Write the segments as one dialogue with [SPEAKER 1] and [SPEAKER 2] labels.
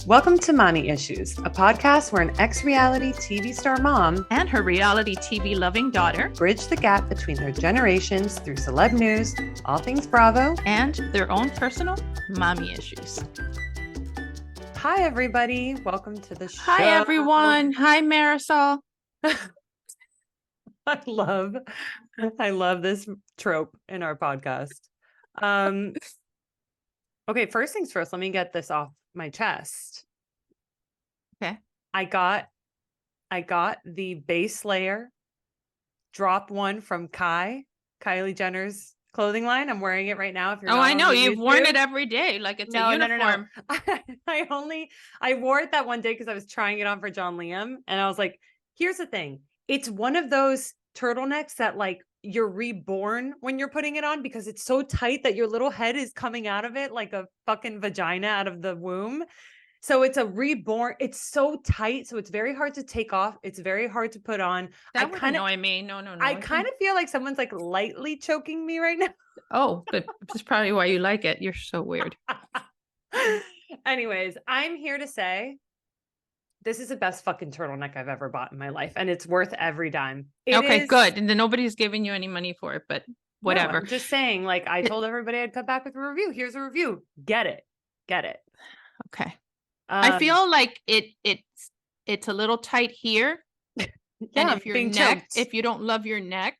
[SPEAKER 1] Welcome to Mommy Issues, a podcast where an ex-reality TV star mom
[SPEAKER 2] and her reality TV loving daughter
[SPEAKER 1] bridge the gap between their generations through celeb news, all things Bravo,
[SPEAKER 2] and their own personal mommy issues.
[SPEAKER 1] Hi, everybody. Welcome to the show.
[SPEAKER 2] Hi, everyone. Hi, Marisol.
[SPEAKER 1] I love this trope in our podcast. Okay, first things first, let me get this off my chest.
[SPEAKER 2] Okay.
[SPEAKER 1] I got the base layer drop one from Kylie Jenner's clothing line. I'm wearing it right now. If you're
[SPEAKER 2] I know you've worn it every day, like it's a uniform.
[SPEAKER 1] No. I wore it that one day because I was trying it on for John Liam, and I was like, here's the thing. It's one of those turtlenecks that like you're reborn when you're putting it on because it's so tight that your little head is coming out of it like a fucking vagina out of the womb. So it's a reborn. It's so tight. So it's very hard to take off. It's very hard to put on.
[SPEAKER 2] That would annoy me. No.
[SPEAKER 1] I kind of feel like someone's like lightly choking me right now.
[SPEAKER 2] Oh, but that's probably why you like it. You're so weird.
[SPEAKER 1] Anyways, I'm here to say this is the best fucking turtleneck I've ever bought in my life. And it's worth every dime.
[SPEAKER 2] Okay, good. And then nobody's giving you any money for it, but whatever.
[SPEAKER 1] No, I'm just saying, like I told everybody I'd come back with a review. Here's a review. Get it.
[SPEAKER 2] Okay. I feel like it's a little tight here.
[SPEAKER 1] Yeah,
[SPEAKER 2] and if you don't love your neck,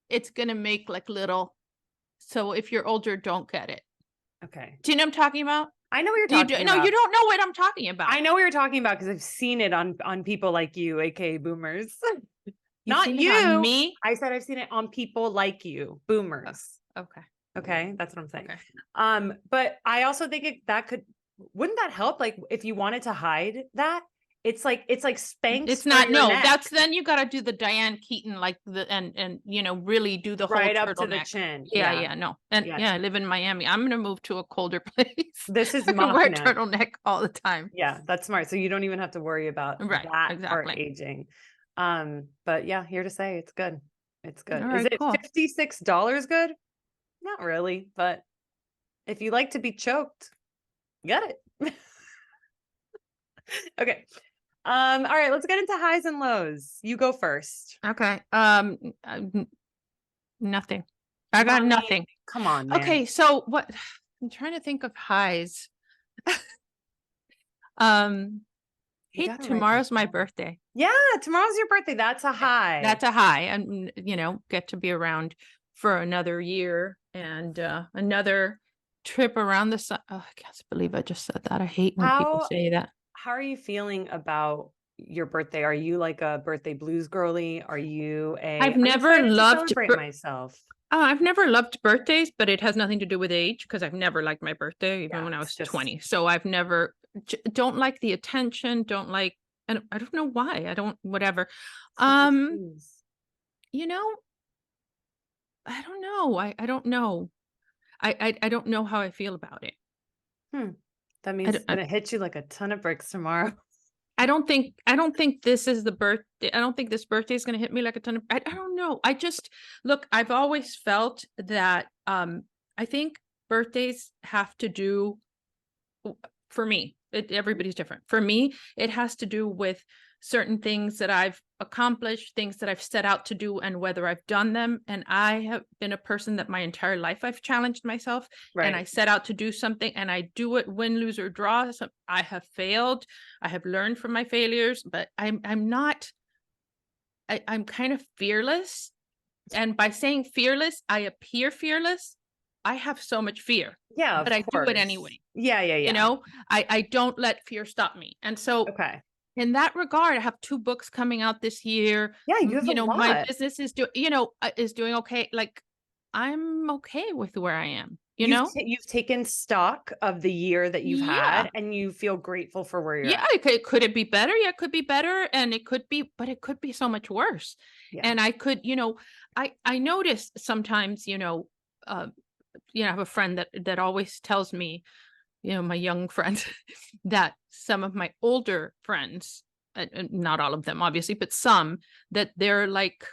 [SPEAKER 2] it's gonna make like little. So if you're older, don't get it.
[SPEAKER 1] Okay.
[SPEAKER 2] Do you know what I'm talking about?
[SPEAKER 1] I know what you're talking about.
[SPEAKER 2] No, you don't know what I'm talking about.
[SPEAKER 1] I know what you're talking about because I've seen it on people like you, aka boomers. Not you.
[SPEAKER 2] Me?
[SPEAKER 1] I said I've seen it on people like you, boomers.
[SPEAKER 2] Okay,
[SPEAKER 1] that's what I'm saying.
[SPEAKER 2] Okay.
[SPEAKER 1] But I also think wouldn't that help? Like if you wanted to hide that, it's like Spanx.
[SPEAKER 2] It's not. No, neck. Then you got to do the Diane Keaton, like and really do the
[SPEAKER 1] right
[SPEAKER 2] whole
[SPEAKER 1] up to the
[SPEAKER 2] neck.
[SPEAKER 1] chin.
[SPEAKER 2] Yeah, no, and I live in Miami. I'm gonna move to a colder place.
[SPEAKER 1] This is
[SPEAKER 2] I wear turtleneck all the time.
[SPEAKER 1] Yeah, that's smart. So you don't even have to worry about that part aging. But yeah, here to say it's good. It's good.
[SPEAKER 2] Right,
[SPEAKER 1] is it
[SPEAKER 2] cool.
[SPEAKER 1] $56 good? Not really, but if you like to be choked, get it. Okay. All right, let's get into highs and lows. You go first.
[SPEAKER 2] Okay. Nothing. I got nothing.
[SPEAKER 1] Come on, man.
[SPEAKER 2] Okay, so what I'm trying to think of highs. Hey, tomorrow's my birthday.
[SPEAKER 1] Yeah, tomorrow's your birthday. That's a high.
[SPEAKER 2] That's a high. And get to be around for another year and another trip around the sun. Oh, I can't believe I just said that. I hate when people say that.
[SPEAKER 1] How are you feeling about your birthday? Are you like a birthday blues girly? Are you
[SPEAKER 2] I've never loved
[SPEAKER 1] to celebrate myself.
[SPEAKER 2] I've never loved birthdays, but it has nothing to do with age because I've never liked my birthday, even when I was 20. So I've never don't like the attention, don't like, and I don't know why. I don't, whatever. I don't know. I don't know. I don't know how I feel about it.
[SPEAKER 1] That means it's gonna hit you like a ton of bricks tomorrow.
[SPEAKER 2] I don't think this is the birthday. I don't think this birthday is gonna hit me like a ton of. I don't know. I just look. I've always felt that. I think birthdays have to do. For me, everybody's different. For me, it has to do with certain things that I've accomplished, things that I've set out to do, and whether I've done them. And I have been a person that my entire life I've challenged myself, and I set out to do something, and I do it, win, lose, or draw. So I have failed. I have learned from my failures, but I'm not. I'm kind of fearless, and by saying fearless, I appear fearless. I have so much fear.
[SPEAKER 1] Yeah,
[SPEAKER 2] but I do it anyway.
[SPEAKER 1] Yeah.
[SPEAKER 2] I don't let fear stop me. And so in that regard, I have 2 books coming out this year.
[SPEAKER 1] Yeah, you have a lot.
[SPEAKER 2] My business is doing okay. Like I'm okay with where I am.
[SPEAKER 1] You've taken stock of the year that you've had, and you feel grateful for where you're at.
[SPEAKER 2] Could it be better? Yeah, it could be better, and it could be, but it could be so much worse. Yeah. And I could, I notice sometimes, I have a friend that always tells me, my young friends, that some of my older friends, not all of them, obviously, but some, that they're like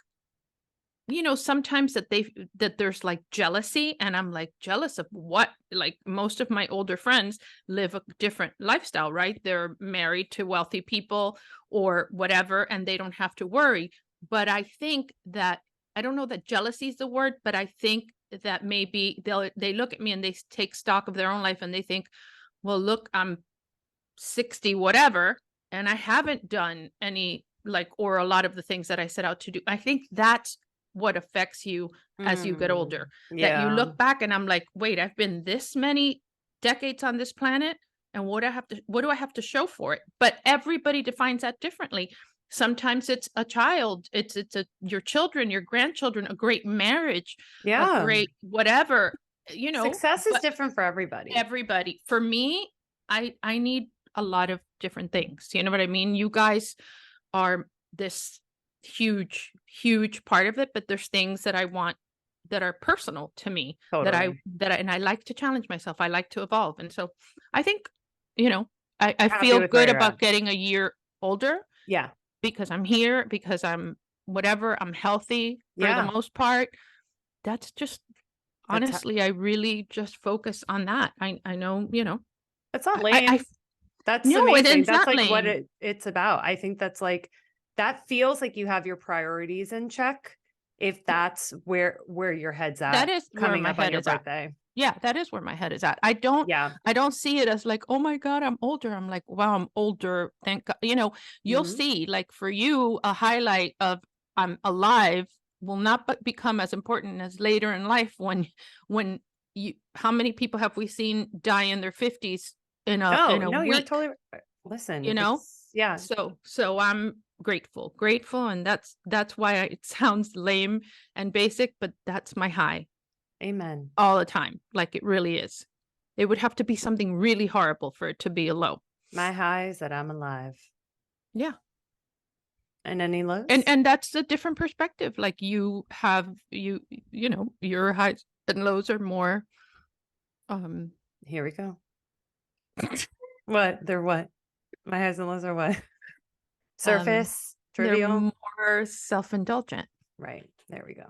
[SPEAKER 2] you know, sometimes that there's like jealousy, and I'm like, jealous of what? Like most of my older friends live a different lifestyle, right? They're married to wealthy people or whatever, and they don't have to worry. But I think that, I don't know that jealousy is the word, but I think that maybe they look at me and they take stock of their own life and they think, well, look, I'm 60 whatever, and I haven't done any, like, or a lot of the things that I set out to do. I think that's what affects you as you get
[SPEAKER 1] Mm,
[SPEAKER 2] older, that you
[SPEAKER 1] yeah.
[SPEAKER 2] look back and I'm like, wait, I've been this many decades on this planet, and what do I have to show for it? But everybody defines that differently. Sometimes it's a child, it's a your children, your grandchildren, a great marriage, a
[SPEAKER 1] Yeah.
[SPEAKER 2] great whatever, you know,
[SPEAKER 1] Success is
[SPEAKER 2] but
[SPEAKER 1] different for everybody.
[SPEAKER 2] everybody. For me, I need a lot of different things. You know what I mean? You guys are this huge, huge part of it, but there's things that I want that are personal to me,
[SPEAKER 1] Totally.
[SPEAKER 2] and I like to challenge myself. I like to evolve. And so I think, you know, I
[SPEAKER 1] You're happy
[SPEAKER 2] feel
[SPEAKER 1] with where
[SPEAKER 2] good
[SPEAKER 1] you're at.
[SPEAKER 2] about getting a year older
[SPEAKER 1] Yeah.
[SPEAKER 2] because I'm here, because I'm whatever, I'm healthy for the
[SPEAKER 1] Yeah.
[SPEAKER 2] most part. That's just
[SPEAKER 1] That's
[SPEAKER 2] honestly, I really just focus on that. I know, you know,
[SPEAKER 1] that's not
[SPEAKER 2] I
[SPEAKER 1] lame. That's
[SPEAKER 2] no, it
[SPEAKER 1] amazing.
[SPEAKER 2] is
[SPEAKER 1] That's
[SPEAKER 2] not
[SPEAKER 1] like what
[SPEAKER 2] lame.
[SPEAKER 1] it's about. I think that's like that feels like you have your priorities in check if that's where your head's
[SPEAKER 2] That
[SPEAKER 1] at
[SPEAKER 2] is where
[SPEAKER 1] coming
[SPEAKER 2] my
[SPEAKER 1] up on
[SPEAKER 2] head
[SPEAKER 1] your
[SPEAKER 2] is at.
[SPEAKER 1] birthday.
[SPEAKER 2] Yeah, that is where my head is at.
[SPEAKER 1] Yeah.
[SPEAKER 2] I don't see it as like, oh my God, I'm older. I'm like, wow, I'm older. Thank God. You know, you'll
[SPEAKER 1] Mhm.
[SPEAKER 2] see, like for you, a highlight of I'm alive will not but become as important as later in life when you, how many people have we seen die in their 50s
[SPEAKER 1] No,
[SPEAKER 2] in a
[SPEAKER 1] no, you're
[SPEAKER 2] week,
[SPEAKER 1] totally
[SPEAKER 2] you
[SPEAKER 1] listen,
[SPEAKER 2] know?
[SPEAKER 1] it's yeah.
[SPEAKER 2] So I'm grateful, and that's why it sounds lame and basic, but that's my high
[SPEAKER 1] Amen.
[SPEAKER 2] all the time, like it really is. It would have to be something really horrible for it to be a low.
[SPEAKER 1] My high is that I'm alive.
[SPEAKER 2] Yeah.
[SPEAKER 1] And any lows?
[SPEAKER 2] And that's a different perspective. Like you have you know, your highs and lows are more um
[SPEAKER 1] Here we go. What? They're what? My highs and lows are what?
[SPEAKER 2] um
[SPEAKER 1] Surface?
[SPEAKER 2] they're
[SPEAKER 1] Trivial?
[SPEAKER 2] more self-indulgent.
[SPEAKER 1] Right. There we go.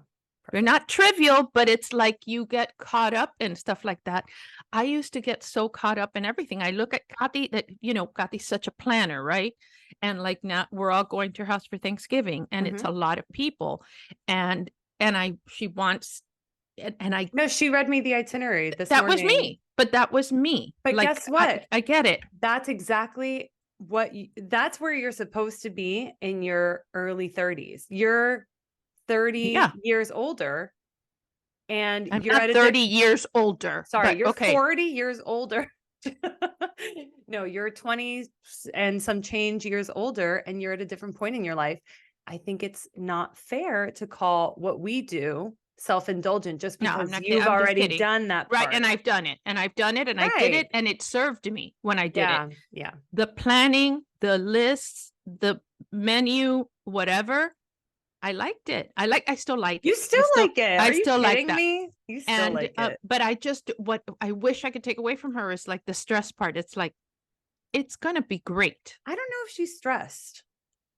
[SPEAKER 2] They're
[SPEAKER 1] Perfect.
[SPEAKER 2] not trivial, but it's like you get caught up in stuff like that. I used to get so caught up in everything. I look at Kathy, that, you know, Kathy's such a planner, right? And like now we're all going to her house for Thanksgiving, and it's
[SPEAKER 1] Mhm.
[SPEAKER 2] a lot of people. And she wants, and I,
[SPEAKER 1] No, she read me the itinerary this
[SPEAKER 2] that was
[SPEAKER 1] morning.
[SPEAKER 2] me, but that was me.
[SPEAKER 1] But
[SPEAKER 2] Like
[SPEAKER 1] guess what?
[SPEAKER 2] I get it.
[SPEAKER 1] That's exactly what that's where you're supposed to be in your early 30s. You're 30
[SPEAKER 2] Yeah.
[SPEAKER 1] years older and
[SPEAKER 2] I'm
[SPEAKER 1] you're
[SPEAKER 2] not
[SPEAKER 1] at a
[SPEAKER 2] 30 years older,
[SPEAKER 1] sorry,
[SPEAKER 2] but
[SPEAKER 1] you're
[SPEAKER 2] okay.
[SPEAKER 1] 40 years older. No, you're 20 and some change years older and you're at a different point in your life. I think it's not fair to call what we do self-indulgent just
[SPEAKER 2] No, I'm
[SPEAKER 1] because
[SPEAKER 2] not kidding.
[SPEAKER 1] you've
[SPEAKER 2] I'm just
[SPEAKER 1] already
[SPEAKER 2] kidding.
[SPEAKER 1] done that
[SPEAKER 2] Right. And
[SPEAKER 1] part.
[SPEAKER 2] I've done it. And I've done it and I did it
[SPEAKER 1] Right.
[SPEAKER 2] and it served me when I did it.
[SPEAKER 1] Yeah. Yeah.
[SPEAKER 2] The planning, the lists, the menu, whatever, I liked it. I still like
[SPEAKER 1] You
[SPEAKER 2] it.
[SPEAKER 1] still like it.
[SPEAKER 2] I
[SPEAKER 1] Are you
[SPEAKER 2] still like
[SPEAKER 1] kidding
[SPEAKER 2] that.
[SPEAKER 1] me? You still
[SPEAKER 2] And
[SPEAKER 1] like it.
[SPEAKER 2] but I just, what I wish I could take away from her is like the stress part. It's like, it's gonna be great.
[SPEAKER 1] I don't know if she's stressed.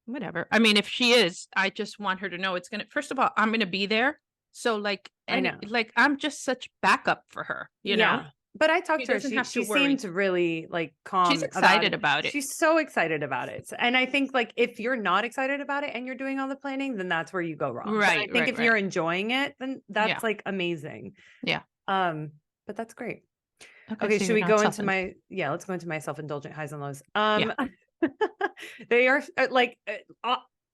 [SPEAKER 2] Whatever. I mean, if she is, I just want her to know it's gonna, first of all, I'm gonna be there. So like
[SPEAKER 1] I know.
[SPEAKER 2] like I'm just such backup for her, you know?
[SPEAKER 1] Yeah. But I talked
[SPEAKER 2] She
[SPEAKER 1] to her.
[SPEAKER 2] doesn't
[SPEAKER 1] She
[SPEAKER 2] have to
[SPEAKER 1] she
[SPEAKER 2] worry.
[SPEAKER 1] seemed really like
[SPEAKER 2] She's
[SPEAKER 1] calm about
[SPEAKER 2] excited
[SPEAKER 1] it.
[SPEAKER 2] about it.
[SPEAKER 1] She's so excited about it. And I think like if you're not excited about it and you're doing all the planning, then that's where you go wrong. But I think if
[SPEAKER 2] Right.
[SPEAKER 1] you're enjoying it, then
[SPEAKER 2] Yeah.
[SPEAKER 1] that's like amazing.
[SPEAKER 2] Yeah.
[SPEAKER 1] Um, but that's great.
[SPEAKER 2] Okay,
[SPEAKER 1] Okay,
[SPEAKER 2] so
[SPEAKER 1] should
[SPEAKER 2] you're
[SPEAKER 1] we
[SPEAKER 2] not
[SPEAKER 1] go into
[SPEAKER 2] self-indulgent.
[SPEAKER 1] my let's go into my self-indulgent highs and lows.
[SPEAKER 2] Yeah.
[SPEAKER 1] They are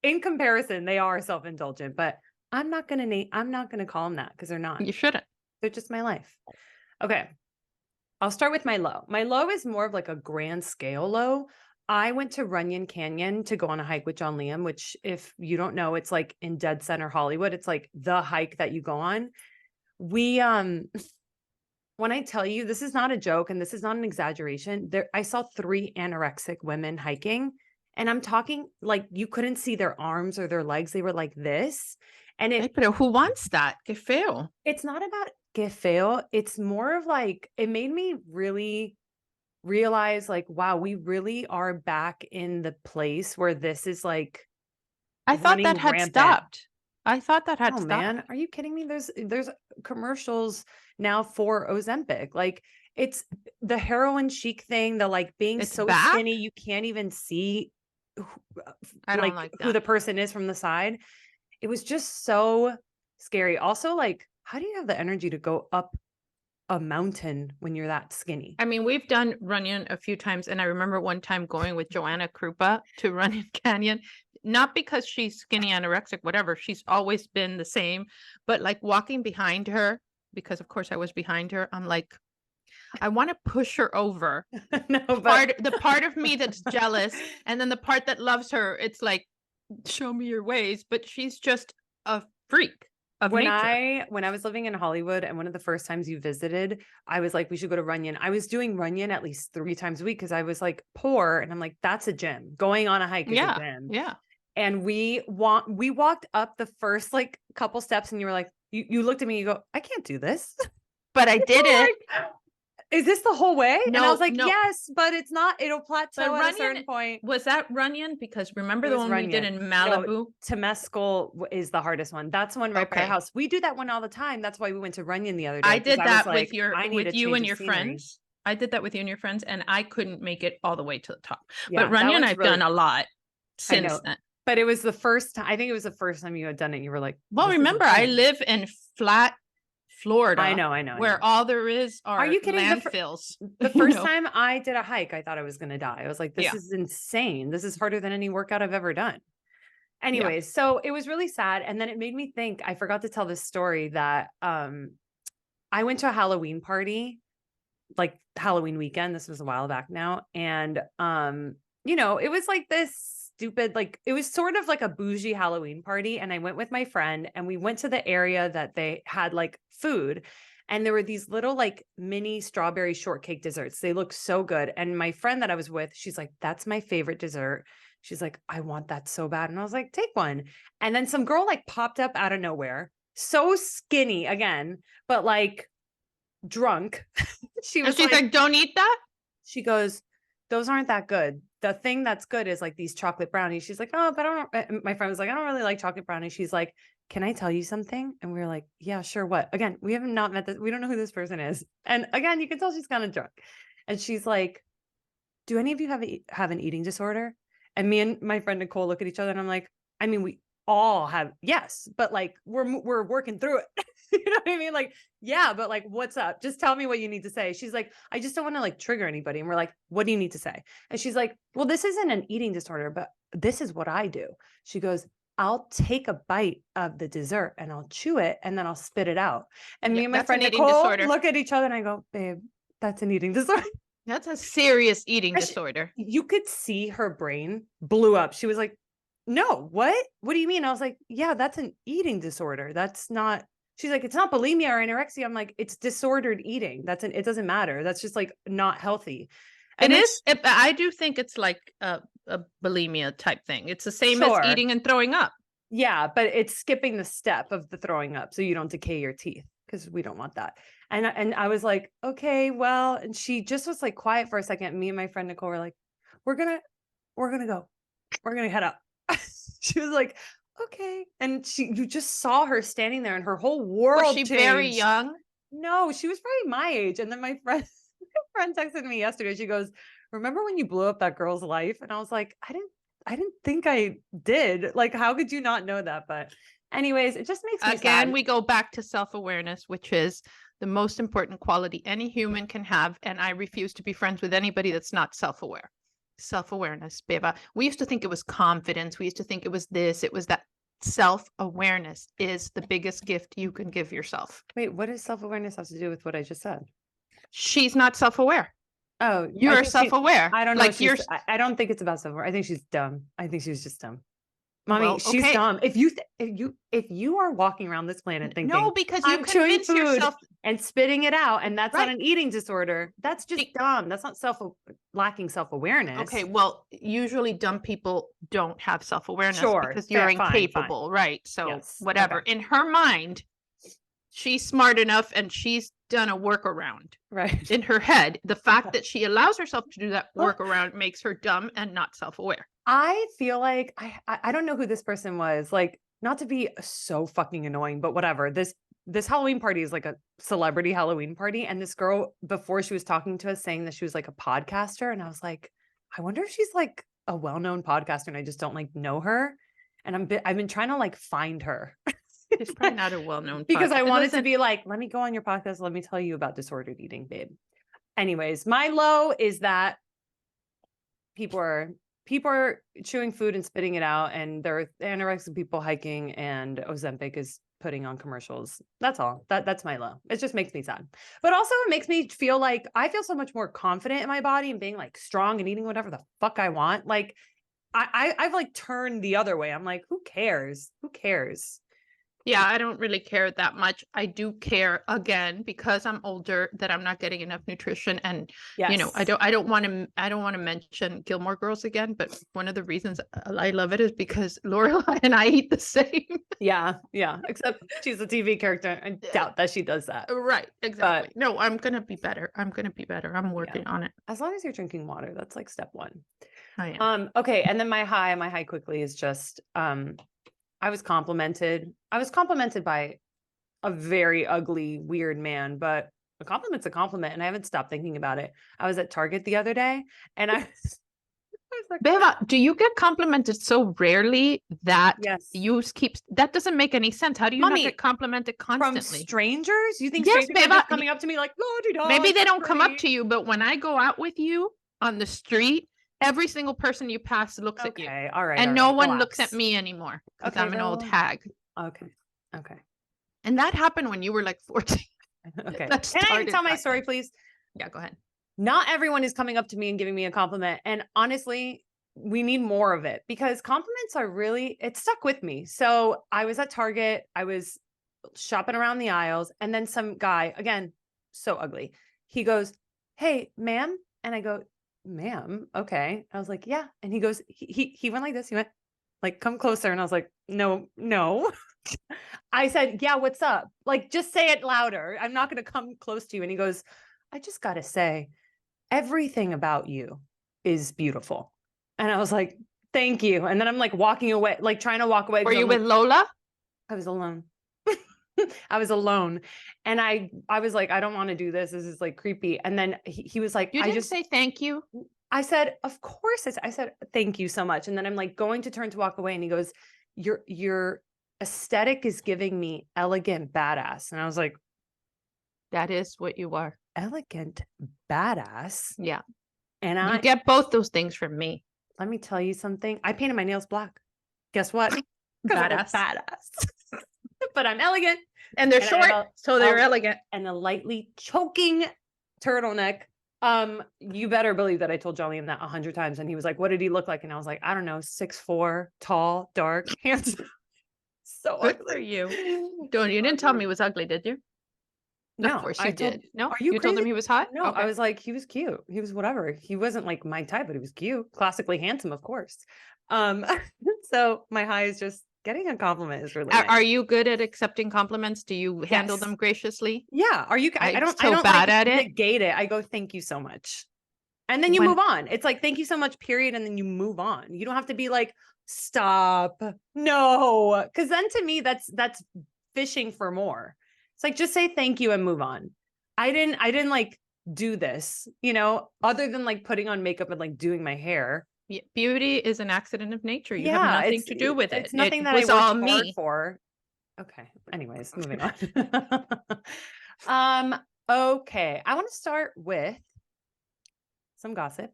[SPEAKER 1] in comparison, they are self-indulgent, but I'm not gonna call them that because they're not.
[SPEAKER 2] You shouldn't.
[SPEAKER 1] They're just my life. Okay. I'll start with my low. My low is more of like a grand scale low. I went to Runyon Canyon to go on a hike with John Liam, which if you don't know, it's like in dead center Hollywood. It's like the hike that you go on. We when I tell you this is not a joke and this is not an exaggeration, there I saw 3 anorexic women hiking and I'm talking like you couldn't see their arms or their legs. They were like this. And
[SPEAKER 2] Ay, pero who wants that? Qué feo.
[SPEAKER 1] it's not about que feo. It's more of like it made me really realize like, wow, we really are back in the place where this is like
[SPEAKER 2] I thought that
[SPEAKER 1] running
[SPEAKER 2] had
[SPEAKER 1] rampant.
[SPEAKER 2] stopped. I thought that had
[SPEAKER 1] Oh
[SPEAKER 2] stopped.
[SPEAKER 1] man, are you kidding me? There's commercials now for Ozempic. Like it's the heroin chic thing, the like being
[SPEAKER 2] It's
[SPEAKER 1] so
[SPEAKER 2] back?
[SPEAKER 1] skinny you can't even see
[SPEAKER 2] I don't like
[SPEAKER 1] who
[SPEAKER 2] that.
[SPEAKER 1] the person is from the side. It was just so scary. Also, like, how do you have the energy to go up a mountain when you're that skinny?
[SPEAKER 2] I mean, we've done Runyon a few times, and I remember one time going with Joanna Krupa to Runyon Canyon, not because she's skinny, anorexic, whatever. She's always been the same, but like walking behind her, because of course I was behind her. I'm like, I want to push her over.
[SPEAKER 1] No, but
[SPEAKER 2] The part of me that's jealous, and then the part that loves her, it's like, show me your ways. But she's just a freak of nature.
[SPEAKER 1] when I was living in Hollywood and one of the first times you visited, I was like, we should go to Runyon. I was doing Runyon at least 3 times a week because I was like poor. And I'm like, that's a gym. Going on a hike is a
[SPEAKER 2] Yeah,
[SPEAKER 1] gym.
[SPEAKER 2] yeah.
[SPEAKER 1] And we walked up the first like couple steps and you were like, you looked at me, you go, I can't do this.
[SPEAKER 2] But I did it.
[SPEAKER 1] Like, is this the whole way? And I was like,
[SPEAKER 2] No.
[SPEAKER 1] yes, but it's not, it'll
[SPEAKER 2] But
[SPEAKER 1] plateau at a
[SPEAKER 2] Runyon
[SPEAKER 1] certain point.
[SPEAKER 2] was that Runyon? Because remember
[SPEAKER 1] It
[SPEAKER 2] the
[SPEAKER 1] was
[SPEAKER 2] one we did
[SPEAKER 1] Runyon.
[SPEAKER 2] in
[SPEAKER 1] No,
[SPEAKER 2] Malibu?
[SPEAKER 1] Temescal is the hardest one. That's the one right by our
[SPEAKER 2] Okay.
[SPEAKER 1] house. We do that one all the time. That's why we went to Runyon the other day.
[SPEAKER 2] I
[SPEAKER 1] 'cause
[SPEAKER 2] did
[SPEAKER 1] was
[SPEAKER 2] that
[SPEAKER 1] like,
[SPEAKER 2] with your
[SPEAKER 1] I need a
[SPEAKER 2] with you
[SPEAKER 1] change
[SPEAKER 2] and
[SPEAKER 1] of
[SPEAKER 2] your
[SPEAKER 1] scenery.
[SPEAKER 2] friends. I did that with you and your friends, and I couldn't make it all the way to the top.
[SPEAKER 1] Yeah,
[SPEAKER 2] But
[SPEAKER 1] that
[SPEAKER 2] Runyon,
[SPEAKER 1] one's
[SPEAKER 2] I've
[SPEAKER 1] really-
[SPEAKER 2] done a lot
[SPEAKER 1] I
[SPEAKER 2] since
[SPEAKER 1] know.
[SPEAKER 2] then.
[SPEAKER 1] But it was the first time. I think it was the first time you had done it. You were like,
[SPEAKER 2] Well,
[SPEAKER 1] this is
[SPEAKER 2] remember, I
[SPEAKER 1] insane.
[SPEAKER 2] live in flat Florida.
[SPEAKER 1] I know.
[SPEAKER 2] Where all there is are
[SPEAKER 1] you kidding?
[SPEAKER 2] landfills.
[SPEAKER 1] The first time I did a hike, I thought I was going to die. I was like, this
[SPEAKER 2] Yeah.
[SPEAKER 1] is insane. This is harder than any workout I've ever done. Anyways, so it was really sad. And then it made me think, I forgot to tell this story that I went to a Halloween party, like Halloween weekend. This was a while back now. And it was like this stupid, like it was sort of like a bougie Halloween party. And I went with my friend and we went to the area that they had like food. And there were these little like mini strawberry shortcake desserts. They look so good. And my friend that I was with, she's like, that's my favorite dessert. She's like, I want that so bad. And I was like, take one. And then some girl like popped up out of nowhere, so skinny again, but like drunk. She was
[SPEAKER 2] she's like, don't eat that.
[SPEAKER 1] She goes, those aren't that good. The thing that's good is like these chocolate brownies. She's like, oh, but I don't. My friend was like, I don't really like chocolate brownies. She's like, can I tell you something? And we were like, yeah, sure. What? Again, we have not met this. We don't know who this person is. And again, you can tell she's kind of drunk. And she's like, do any of you have an eating disorder? And me and my friend Nicole look at each other and I'm like, I mean, we all have, yes, but like we're working through it. You know what I mean? Like, yeah, but like, what's up? Just tell me what you need to say. She's like, I just don't want to like trigger anybody. And we're like, what do you need to say? And she's like, well, this isn't an eating disorder, but this is what I do. She goes, I'll take a bite of the dessert and I'll chew it and then I'll spit it out. And me and my friend Nicole look at each other and I go, babe, that's an eating disorder.
[SPEAKER 2] That's a serious eating disorder.
[SPEAKER 1] You could see her brain blew up. She was like, no, what? What do you mean? I was like, yeah, that's an eating disorder. That's not, she's like, it's not bulimia or anorexia. I'm like, it's disordered eating. It doesn't matter. That's just like not healthy. And
[SPEAKER 2] I do think it's like a bulimia type thing. It's the same as eating and throwing up.
[SPEAKER 1] Yeah, but it's skipping the step of the throwing up so you don't decay your teeth because we don't want that. And I was like, okay, well, and she just was like quiet for a second. Me and my friend Nicole were like, we're gonna go. We're gonna head up. She was like, okay. And you just saw her standing there and her whole world
[SPEAKER 2] Was she
[SPEAKER 1] changed.
[SPEAKER 2] very young?
[SPEAKER 1] No, she was probably my age. And then my friend texted me yesterday. She goes, remember when you blew up that girl's life? And I was like, I didn't think I did. Like, how could you not know that? But anyways, it just makes me sad.
[SPEAKER 2] We go back to self-awareness, which is the most important quality any human can have. And I refuse to be friends with anybody that's not self-aware. Self-awareness, Beba. We used to think it was confidence. We used to think it was this, it was that. Self-awareness is the biggest gift you can give yourself.
[SPEAKER 1] Wait, what does self-awareness have to do with what I just said?
[SPEAKER 2] She's not self-aware.
[SPEAKER 1] Oh,
[SPEAKER 2] you're self-aware.
[SPEAKER 1] I don't know. Like I don't think it's about self-aware. I think she's dumb. I think she's just dumb. Mommy, she's dumb. If you are walking around this planet thinking,
[SPEAKER 2] no, because you
[SPEAKER 1] I'm chewing food
[SPEAKER 2] yourself
[SPEAKER 1] and spitting it out, and that's not an eating disorder. That's just dumb. That's not lacking self-awareness.
[SPEAKER 2] Okay, well, usually dumb people don't have self-awareness because you're incapable, right? So whatever. Okay. In her mind, she's smart enough and she's done a workaround.
[SPEAKER 1] Right.
[SPEAKER 2] In her head, the fact that she allows herself to do that workaround makes her dumb and not self-aware.
[SPEAKER 1] I feel like I don't know who this person was. Like, not to be so fucking annoying, but whatever. This Halloween party is like a celebrity Halloween party. And this girl, before she was talking to us, saying that she was like a podcaster. And I was like, I wonder if she's like a well-known podcaster and I just don't like know her. And I've been trying to like find her.
[SPEAKER 2] It's probably not a well-known
[SPEAKER 1] Because I
[SPEAKER 2] podcast.
[SPEAKER 1] wanted
[SPEAKER 2] Listen,
[SPEAKER 1] to be like, let me go on your podcast. Let me tell you about disordered eating, babe. Anyways, my low is that people are chewing food and spitting it out, and there are anorexic people hiking, and Ozempic is putting on commercials. That's all. That's my low. It just makes me sad. But also it makes me feel like I feel so much more confident in my body and being like strong and eating whatever the fuck I want. Like I've like turned the other way. I'm like, who cares? Who cares?
[SPEAKER 2] yeah, I don't really care that much. I do care, again, because I'm older, that I'm not getting enough nutrition. And you know,
[SPEAKER 1] Yes.
[SPEAKER 2] I don't want to mention Gilmore Girls again, but one of the reasons I love it is because Lorelai and I eat the same.
[SPEAKER 1] Yeah. Except she's a TV character. I doubt that she does that.
[SPEAKER 2] Right, exactly. No, I'm gonna be better. I'm
[SPEAKER 1] Yeah.
[SPEAKER 2] working on it.
[SPEAKER 1] As long as you're drinking water, that's like step one.
[SPEAKER 2] I am.
[SPEAKER 1] Okay. And then my high quickly is just, I was complimented by a very ugly, weird man, but a compliment's a compliment. And I haven't stopped thinking about it. I was at Target the other day and I was like,
[SPEAKER 2] Beba, do you get complimented so rarely that
[SPEAKER 1] yes,
[SPEAKER 2] you keep, that doesn't make any sense. How do you
[SPEAKER 1] Mommy,
[SPEAKER 2] not get complimented
[SPEAKER 1] from
[SPEAKER 2] constantly?
[SPEAKER 1] strangers? You think
[SPEAKER 2] Yes,
[SPEAKER 1] strangers are
[SPEAKER 2] Beba,
[SPEAKER 1] just coming up to me like, "La-di-da,
[SPEAKER 2] maybe they
[SPEAKER 1] you're
[SPEAKER 2] don't come up
[SPEAKER 1] pretty."
[SPEAKER 2] to you, but when I go out with you on the street, every single person you pass looks at you.
[SPEAKER 1] Okay, all right.
[SPEAKER 2] And
[SPEAKER 1] all
[SPEAKER 2] no
[SPEAKER 1] right,
[SPEAKER 2] one looks
[SPEAKER 1] relax.
[SPEAKER 2] at me anymore because
[SPEAKER 1] Okay,
[SPEAKER 2] I'm an old
[SPEAKER 1] relax.
[SPEAKER 2] hag.
[SPEAKER 1] Okay.
[SPEAKER 2] And that happened when you were like 14.
[SPEAKER 1] Okay.
[SPEAKER 2] That
[SPEAKER 1] Can I
[SPEAKER 2] started
[SPEAKER 1] tell my
[SPEAKER 2] back
[SPEAKER 1] story,
[SPEAKER 2] then.
[SPEAKER 1] please?
[SPEAKER 2] Yeah, go ahead.
[SPEAKER 1] Not everyone is coming up to me and giving me a compliment. And honestly, we need more of it because compliments are really, it stuck with me. So I was at Target, I was shopping around the aisles, and then some guy, again, so ugly, he goes, "Hey, ma'am." And I go, "Ma'am, okay." I was like, "Yeah." And he goes, he went like this. He went like, "Come closer." And I was like, "No." I said, "Yeah, what's up?" Like, just say it louder. I'm not going to come close to you. And he goes, "I just got to say, everything about you is beautiful." And I was like, "Thank you." And then I'm like walking away, like trying to walk away.
[SPEAKER 2] Were
[SPEAKER 1] 'cause
[SPEAKER 2] you
[SPEAKER 1] I'm
[SPEAKER 2] with
[SPEAKER 1] like,
[SPEAKER 2] Lola?
[SPEAKER 1] I was alone. I was alone. And I was like, I don't want to do this. This is like creepy. And then he was like,
[SPEAKER 2] You didn't say thank you?
[SPEAKER 1] I said, "Of course." I said, "Thank you so much." And then I'm like going to turn to walk away. And he goes, your aesthetic is giving me elegant badass." And I was like,
[SPEAKER 2] That is what you are.
[SPEAKER 1] elegant badass?
[SPEAKER 2] Yeah.
[SPEAKER 1] And
[SPEAKER 2] You get both those things from me.
[SPEAKER 1] let me tell you something. I painted my nails black. Guess what? 'Cause I'm a
[SPEAKER 2] Badass.
[SPEAKER 1] badass. But I'm elegant.
[SPEAKER 2] And they're
[SPEAKER 1] And I have
[SPEAKER 2] short, so they're
[SPEAKER 1] a-
[SPEAKER 2] elegant.
[SPEAKER 1] and a lightly choking turtleneck. You better believe that I told Jolly that 100 times. And he was like, "What did he look like?" And I was like, "I don't know, 6'4", tall, dark, handsome." So
[SPEAKER 2] Good
[SPEAKER 1] ugly.
[SPEAKER 2] for you. You didn't tell me he was ugly, did you?
[SPEAKER 1] No,
[SPEAKER 2] Of course
[SPEAKER 1] I
[SPEAKER 2] you
[SPEAKER 1] told-
[SPEAKER 2] did. No,
[SPEAKER 1] Are you
[SPEAKER 2] told him
[SPEAKER 1] crazy?
[SPEAKER 2] he was hot?
[SPEAKER 1] No,
[SPEAKER 2] Okay.
[SPEAKER 1] I was like, he was cute. He was whatever. He wasn't like my type, but he was cute, classically handsome, of course. So my high is just getting a compliment is really
[SPEAKER 2] Are
[SPEAKER 1] nice.
[SPEAKER 2] you good at accepting compliments? Do you handle
[SPEAKER 1] Yes.
[SPEAKER 2] them graciously?
[SPEAKER 1] Yeah. Are you? I
[SPEAKER 2] I'm
[SPEAKER 1] don't.
[SPEAKER 2] so
[SPEAKER 1] I don't
[SPEAKER 2] bad
[SPEAKER 1] like
[SPEAKER 2] at it.
[SPEAKER 1] negate it. I go, "Thank you so much," and then you
[SPEAKER 2] When-
[SPEAKER 1] move on. It's like, "Thank you so much," period, and then you move on. You don't have to be like, "Stop, no," because then to me that's fishing for more. It's like, just say thank you and move on. I didn't like do this, other than like putting on makeup and like doing my hair.
[SPEAKER 2] Yeah, beauty is an accident of nature. You have
[SPEAKER 1] Yeah,
[SPEAKER 2] nothing
[SPEAKER 1] it's
[SPEAKER 2] to do with it.
[SPEAKER 1] It's nothing
[SPEAKER 2] It
[SPEAKER 1] that
[SPEAKER 2] was
[SPEAKER 1] I worked
[SPEAKER 2] all
[SPEAKER 1] hard
[SPEAKER 2] me.
[SPEAKER 1] for. Okay. Anyways, moving on. Okay. I want to start with some gossip.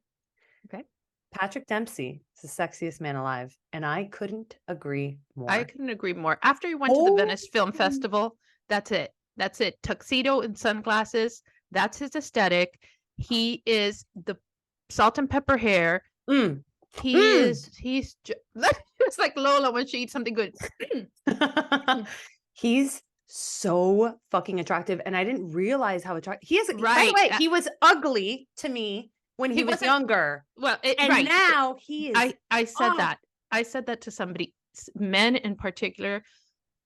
[SPEAKER 2] Okay.
[SPEAKER 1] Patrick Dempsey is the sexiest man alive, and I couldn't agree more.
[SPEAKER 2] I couldn't agree more. After he went to the Venice Film
[SPEAKER 1] Oh.
[SPEAKER 2] Festival, that's it. That's it. Tuxedo and sunglasses. That's his aesthetic. He is the salt and pepper hair.
[SPEAKER 1] Mm.
[SPEAKER 2] He's it's like Lola when she eats something good.
[SPEAKER 1] He's so fucking attractive, and I didn't realize how attractive he is. By the
[SPEAKER 2] Right.
[SPEAKER 1] way, he was ugly to me when he was
[SPEAKER 2] wasn't-
[SPEAKER 1] younger,
[SPEAKER 2] Well,
[SPEAKER 1] and
[SPEAKER 2] right.
[SPEAKER 1] now he is.
[SPEAKER 2] I said
[SPEAKER 1] Oh.
[SPEAKER 2] that. I said that to somebody. Men in particular,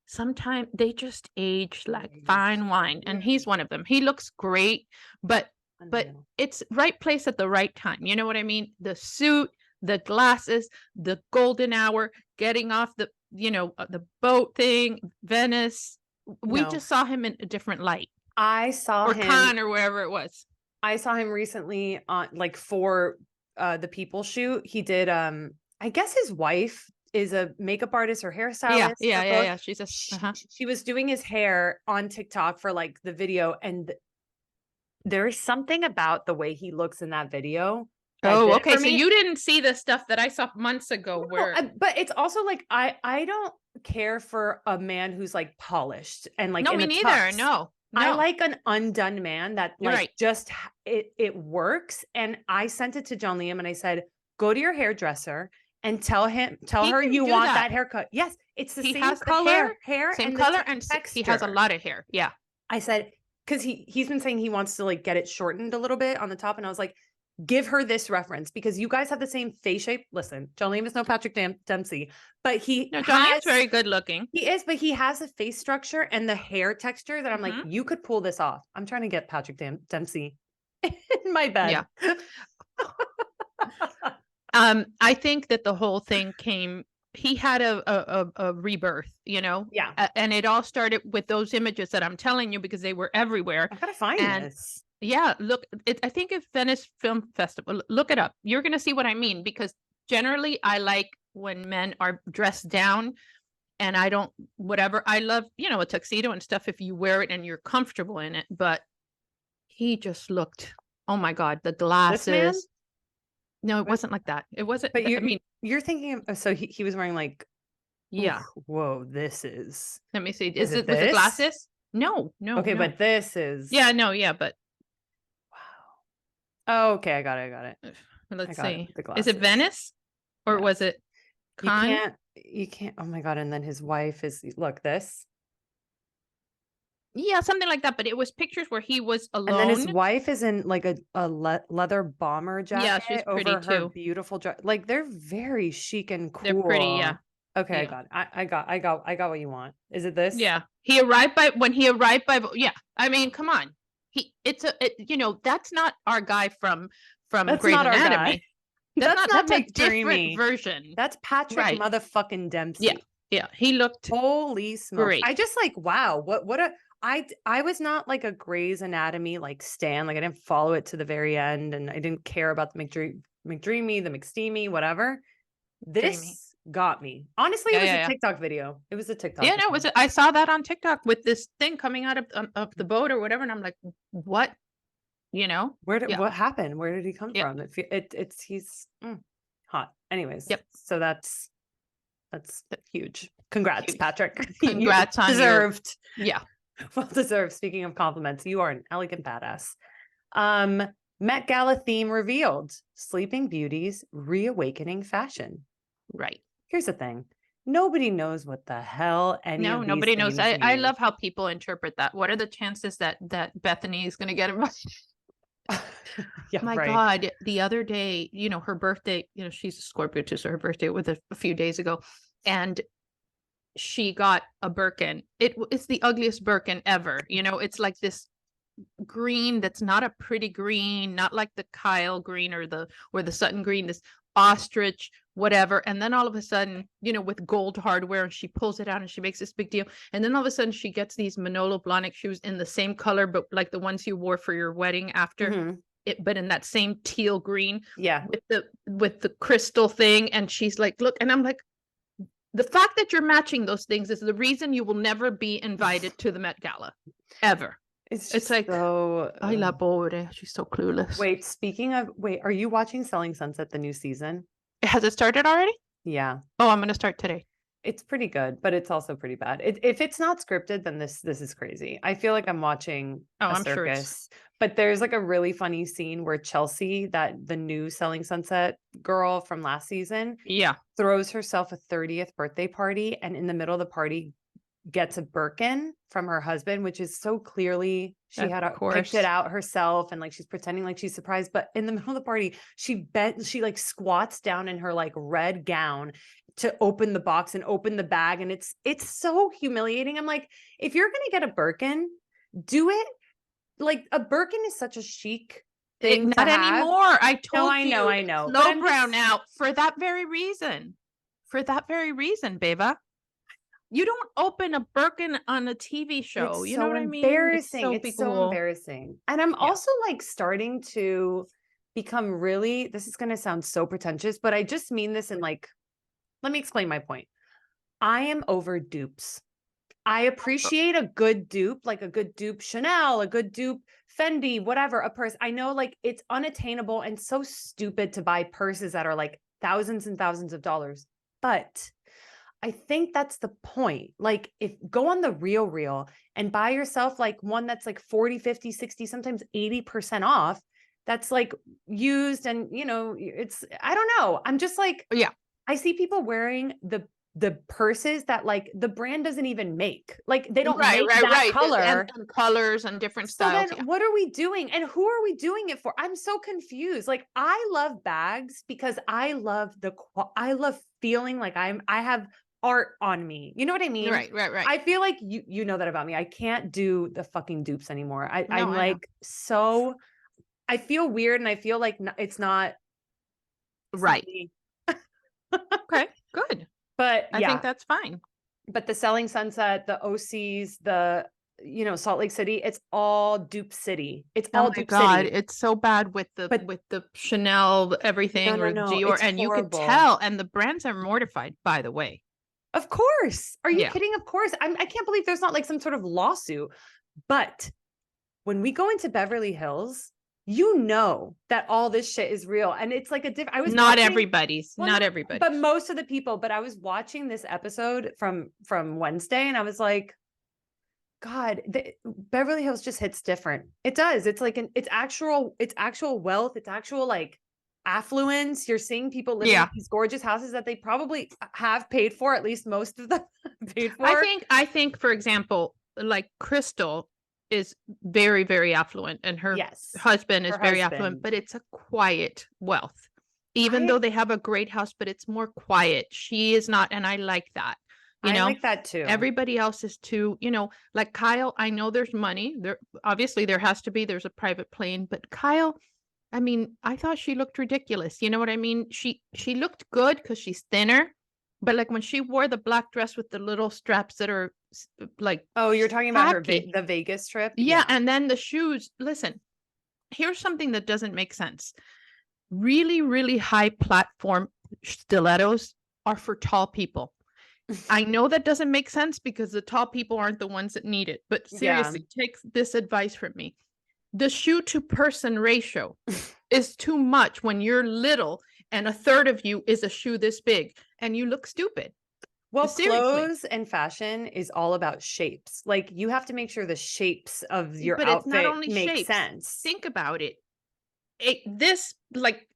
[SPEAKER 2] sometimes they just age like fine wine, and he's one of them. He looks great, but
[SPEAKER 1] Unreal.
[SPEAKER 2] it's right place at the right time. You know what I mean? The suit, the glasses, the golden hour, getting off the the boat thing, Venice. We
[SPEAKER 1] No.
[SPEAKER 2] just saw him in a different light,
[SPEAKER 1] I saw
[SPEAKER 2] or
[SPEAKER 1] him.
[SPEAKER 2] Cannes, or wherever it was.
[SPEAKER 1] I saw him recently on like for the People shoot. He did I guess his wife is a makeup artist or hairstylist.
[SPEAKER 2] Yeah. She's a
[SPEAKER 1] She was doing his hair on TikTok for like the video, and there is something about the way he looks in that video.
[SPEAKER 2] Oh, okay. So you didn't see the stuff that I saw months ago where
[SPEAKER 1] but it's also like I don't care for a man who's like polished and like
[SPEAKER 2] no,
[SPEAKER 1] in
[SPEAKER 2] me
[SPEAKER 1] a
[SPEAKER 2] neither.
[SPEAKER 1] tux.
[SPEAKER 2] No.
[SPEAKER 1] I like an undone man that
[SPEAKER 2] You're
[SPEAKER 1] like
[SPEAKER 2] right.
[SPEAKER 1] just it works. And I sent it to John Liam and I said, go to your hairdresser and tell her you want that haircut. Yes, it's the same color, hair,
[SPEAKER 2] same
[SPEAKER 1] and
[SPEAKER 2] color, and
[SPEAKER 1] texture.
[SPEAKER 2] he has a lot of hair. Yeah.
[SPEAKER 1] I said, because he's been saying he wants to like get it shortened a little bit on the top, and I was like, give her this reference because you guys have the same face shape. Listen, John Liam is no Patrick Dempsey, but
[SPEAKER 2] John Liam's very good looking.
[SPEAKER 1] He is, but he has a face structure and the hair texture that I'm like, you could pull this off. I'm trying to get Patrick Dempsey in my bed.
[SPEAKER 2] Yeah. I think that the whole thing he had a rebirth,
[SPEAKER 1] Yeah.
[SPEAKER 2] And it all started with those images that I'm telling you because they were everywhere.
[SPEAKER 1] I gotta find this.
[SPEAKER 2] Yeah, look, I think it's Venice Film Festival. Look it up. You're going to see what I mean, because generally I like when men are dressed down, and I don't, whatever. I love, a tuxedo and stuff if you wear it and you're comfortable in it. But he just looked, oh my God, the glasses. No, it wasn't like that. It wasn't.
[SPEAKER 1] But you're thinking of, so he was wearing like,
[SPEAKER 2] yeah.
[SPEAKER 1] Whoa, this is.
[SPEAKER 2] Let me see. Was it glasses? No. Okay, no.
[SPEAKER 1] But this is.
[SPEAKER 2] Yeah, no, yeah, but.
[SPEAKER 1] Oh, okay, I got it.
[SPEAKER 2] Let's see. Is it Venice, or was it Cannes?
[SPEAKER 1] You can't. Oh my God! And then his wife is this.
[SPEAKER 2] Yeah, something like that. But it was pictures where he was alone,
[SPEAKER 1] and then his wife is in like a leather bomber jacket.
[SPEAKER 2] Yeah, she's pretty
[SPEAKER 1] over her
[SPEAKER 2] too.
[SPEAKER 1] Beautiful dress. Like they're very chic and cool.
[SPEAKER 2] They're pretty, yeah.
[SPEAKER 1] Okay,
[SPEAKER 2] yeah.
[SPEAKER 1] I got what you want. Is it this?
[SPEAKER 2] Yeah, he arrived by. Yeah, I mean, come on. That's not our guy from Grey's Anatomy. That's not McDreamy version.
[SPEAKER 1] That's Patrick motherfucking Dempsey.
[SPEAKER 2] Yeah. He looked
[SPEAKER 1] holy smokes.
[SPEAKER 2] Great.
[SPEAKER 1] I just like wow. I was not like a Grey's Anatomy like stan. Like I didn't follow it to the very end, and I didn't care about the McDreamy, the McSteamy, whatever. This got me. Honestly, it was a TikTok video. It was a TikTok.
[SPEAKER 2] Yeah, no, I saw that on TikTok with this thing coming out of the boat or whatever, and I'm like, what?
[SPEAKER 1] What happened? Where did he come from? He's hot. Anyways, so that's huge. Congrats, Patrick.
[SPEAKER 2] Congrats on
[SPEAKER 1] deserved.
[SPEAKER 2] Yeah,
[SPEAKER 1] well deserved. Speaking of compliments, you are an elegant badass. Met Gala theme revealed: Sleeping Beauty's reawakening fashion.
[SPEAKER 2] Right.
[SPEAKER 1] Here's the thing. Nobody knows what the hell
[SPEAKER 2] nobody knows. I love how people interpret that. What are the chances that Bethany is going to get invited? God, the other day, her birthday, she's a Scorpio too, so her birthday was a few days ago, and she got a Birkin. It's the ugliest Birkin ever. It's like this green that's not a pretty green, not like the Kyle green or the Sutton green, this ostrich whatever, and then all of a sudden, with gold hardware, and she pulls it out and she makes this big deal, and then all of a sudden she gets these Manolo Blahnik shoes in the same color, but like the ones you wore for your wedding after it, but in that same teal green, with the crystal thing, and she's like, look, and I'm like, the fact that you're matching those things is the reason you will never be invited to the Met Gala ever. It's like,
[SPEAKER 1] so
[SPEAKER 2] I la pobre, she's so clueless.
[SPEAKER 1] Wait, are you watching Selling Sunset, the new season?
[SPEAKER 2] Has it started already?
[SPEAKER 1] Yeah.
[SPEAKER 2] Oh, I'm going to start today.
[SPEAKER 1] It's pretty good, but it's also pretty bad. If it's not scripted, then this is crazy. I feel like I'm watching a circus. Sure. But there's like a really funny scene where Chelsea, the new Selling Sunset girl from last season, throws herself a 30th birthday party, and in the middle of the party gets a Birkin from her husband, which is so clearly she picked it out herself, and like she's pretending like she's surprised. But in the middle of the party, she like squats down in her like red gown to open the box and open the bag, and it's so humiliating. I'm like, if you're gonna get a Birkin, do it like a Birkin is such a chic thing.
[SPEAKER 2] Not anymore. I know.
[SPEAKER 1] I know.
[SPEAKER 2] Lowbrow now for that very reason. Beba. You don't open a Birkin on a TV show.
[SPEAKER 1] It's
[SPEAKER 2] You know
[SPEAKER 1] so
[SPEAKER 2] what I mean? It's
[SPEAKER 1] embarrassing.
[SPEAKER 2] so
[SPEAKER 1] It's
[SPEAKER 2] be
[SPEAKER 1] so
[SPEAKER 2] cool.
[SPEAKER 1] embarrassing. And I'm
[SPEAKER 2] Yeah.
[SPEAKER 1] also like starting to become really, this is going to sound so pretentious, but I just mean this in like, let me explain my point. I am over dupes. I appreciate a good dupe, like a good dupe Chanel, a good dupe Fendi, whatever, a purse. I know like it's unattainable and so stupid to buy purses that are like thousands and thousands of dollars. But I think that's the point. Like if go on the real and buy yourself like one that's like 40, 50, 60, sometimes 80% off. That's like used and you know, it's I don't know. I'm just like
[SPEAKER 2] Yeah.
[SPEAKER 1] I see people wearing the purses that like the brand doesn't even make. Like they don't
[SPEAKER 2] Right,
[SPEAKER 1] make
[SPEAKER 2] right,
[SPEAKER 1] that
[SPEAKER 2] right.
[SPEAKER 1] color.
[SPEAKER 2] And colors and different
[SPEAKER 1] So
[SPEAKER 2] styles.
[SPEAKER 1] then
[SPEAKER 2] Yeah.
[SPEAKER 1] what are we doing? And who are we doing it for? I'm so confused. Like I love bags because I love I love feeling like I have art on me. You know what I mean?
[SPEAKER 2] Right, right, right.
[SPEAKER 1] I feel like you know that about me. I can't do the fucking dupes anymore.
[SPEAKER 2] No,
[SPEAKER 1] I'm
[SPEAKER 2] I know.
[SPEAKER 1] like so I feel weird and I feel like it's not
[SPEAKER 2] Right.
[SPEAKER 1] me.
[SPEAKER 2] Okay, good.
[SPEAKER 1] But
[SPEAKER 2] I think
[SPEAKER 1] yeah,
[SPEAKER 2] that's fine.
[SPEAKER 1] but the Selling Sunset, the OCs, the Salt Lake City, it's all dupe city. It's
[SPEAKER 2] Oh
[SPEAKER 1] all
[SPEAKER 2] my
[SPEAKER 1] dupe
[SPEAKER 2] God,
[SPEAKER 1] city.
[SPEAKER 2] it's so bad
[SPEAKER 1] But
[SPEAKER 2] with the Chanel everything or
[SPEAKER 1] no,
[SPEAKER 2] Dior,
[SPEAKER 1] it's
[SPEAKER 2] and you could
[SPEAKER 1] horrible.
[SPEAKER 2] tell, and the brands are mortified, by the way.
[SPEAKER 1] Of course. Are you
[SPEAKER 2] Yeah.
[SPEAKER 1] kidding? Of course. I can't believe there's not like some sort of lawsuit. But when we go into Beverly Hills, you know that all this shit is real. And it's like I was
[SPEAKER 2] Not
[SPEAKER 1] watching,
[SPEAKER 2] everybody's,
[SPEAKER 1] well,
[SPEAKER 2] not
[SPEAKER 1] not, but
[SPEAKER 2] everybody's.
[SPEAKER 1] most of the people, but I was watching this episode from Wednesday and I was like, God, Beverly Hills just hits different. It does. It's like it's actual wealth. It's actual like affluence. You're seeing people living in
[SPEAKER 2] Yeah.
[SPEAKER 1] these gorgeous houses that they probably have paid for, at least most of them paid for.
[SPEAKER 2] I think, for example, like Crystal is very, very affluent and her
[SPEAKER 1] Yes,
[SPEAKER 2] husband is
[SPEAKER 1] her
[SPEAKER 2] very affluent,
[SPEAKER 1] husband.
[SPEAKER 2] but it's a quiet wealth. Even though they have a great house, but it's more quiet. She is not, and I like that. You
[SPEAKER 1] I
[SPEAKER 2] know,
[SPEAKER 1] like that too.
[SPEAKER 2] everybody else is too, like Kyle, I know there's money. There obviously there has to be, there's a private plane, but Kyle, I mean, I thought she looked ridiculous. You know what I mean? She looked good because she's thinner, but like when she wore the black dress with the little straps that are like
[SPEAKER 1] Oh, you're talking about her
[SPEAKER 2] tacky.
[SPEAKER 1] the Vegas trip?
[SPEAKER 2] Yeah, and then the shoes. Listen, here's something that doesn't make sense. Really, really high platform stilettos are for tall people. I know that doesn't make sense because the tall people aren't the ones that need it. But seriously, take this advice from me. The shoe to person ratio is too much when you're little and a third of you is a shoe this big and you look stupid.
[SPEAKER 1] Well,
[SPEAKER 2] Seriously.
[SPEAKER 1] clothes and fashion is all about shapes. Like you have to make sure the shapes of your
[SPEAKER 2] But it's not
[SPEAKER 1] outfit
[SPEAKER 2] only
[SPEAKER 1] make
[SPEAKER 2] shapes.
[SPEAKER 1] sense.
[SPEAKER 2] Think about it. This like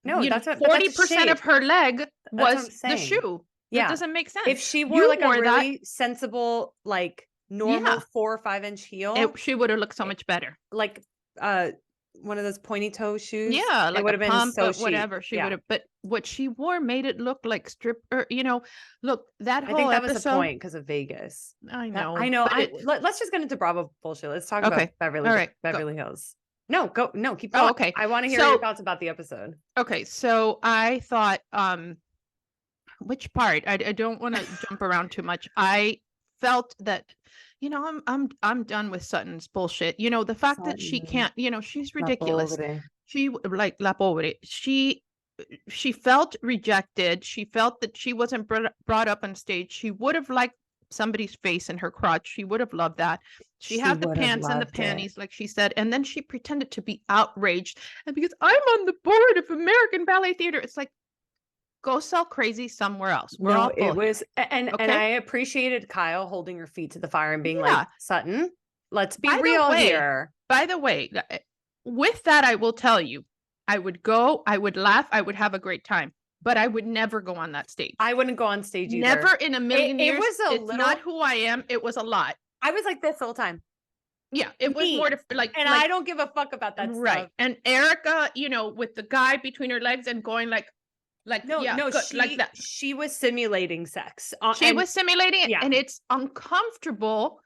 [SPEAKER 1] No, that's what, but
[SPEAKER 2] 40% of her leg
[SPEAKER 1] that's what I'm
[SPEAKER 2] was the
[SPEAKER 1] saying.
[SPEAKER 2] shoe.
[SPEAKER 1] Yeah.
[SPEAKER 2] That doesn't make sense.
[SPEAKER 1] If she wore
[SPEAKER 2] You
[SPEAKER 1] like a
[SPEAKER 2] wore that,
[SPEAKER 1] really sensible, like normal 4 or 5 inch heel,
[SPEAKER 2] she would have looked so much better.
[SPEAKER 1] like one of those pointy toe shoes,
[SPEAKER 2] Yeah,
[SPEAKER 1] it
[SPEAKER 2] like
[SPEAKER 1] would
[SPEAKER 2] a
[SPEAKER 1] have been
[SPEAKER 2] pump,
[SPEAKER 1] so
[SPEAKER 2] but
[SPEAKER 1] chic.
[SPEAKER 2] whatever. She would have, but what she wore made it look like strip, or look, that
[SPEAKER 1] I
[SPEAKER 2] whole
[SPEAKER 1] think that was the
[SPEAKER 2] episode.
[SPEAKER 1] point because of Vegas.
[SPEAKER 2] I know,
[SPEAKER 1] I know.
[SPEAKER 2] but
[SPEAKER 1] Let's just get into Bravo bullshit. Let's talk about
[SPEAKER 2] okay. All right, go.
[SPEAKER 1] Beverly Hills. No, go. No, keep
[SPEAKER 2] Oh,
[SPEAKER 1] going.
[SPEAKER 2] okay.
[SPEAKER 1] I want to hear
[SPEAKER 2] So-
[SPEAKER 1] your thoughts about the episode.
[SPEAKER 2] Okay, so I thought, which part? I don't want to jump around too much. I felt that, I'm done with Sutton's bullshit. The fact that she can't, she's ridiculous. She like la pobre. She felt rejected. She felt that she wasn't brought up on stage. She would have liked somebody's face in her crotch. She would have loved that. She had the pants and the panties, like she said, and then she pretended to be outraged. And because I'm on the board of American Ballet Theater, it's like, go sell crazy somewhere else. We're all
[SPEAKER 1] it
[SPEAKER 2] full here.
[SPEAKER 1] was, and I appreciated Kyle holding her feet to the fire and being like, Sutton, let's be real here.
[SPEAKER 2] By the way, with that, I will tell you, I would go, I would laugh, I would have a great time, but I would never go on that stage.
[SPEAKER 1] I wouldn't go on stage either.
[SPEAKER 2] Never in a million years.
[SPEAKER 1] It was
[SPEAKER 2] it's not who I am. It was a lot.
[SPEAKER 1] I was like this the whole time.
[SPEAKER 2] Yeah, it was more to like,
[SPEAKER 1] and I don't give a fuck about that
[SPEAKER 2] right
[SPEAKER 1] stuff.
[SPEAKER 2] And Erica, with the guy between her legs and going like
[SPEAKER 1] no,
[SPEAKER 2] good, like that.
[SPEAKER 1] She was simulating sex.
[SPEAKER 2] She was simulating it,
[SPEAKER 1] yeah.
[SPEAKER 2] And it's uncomfortable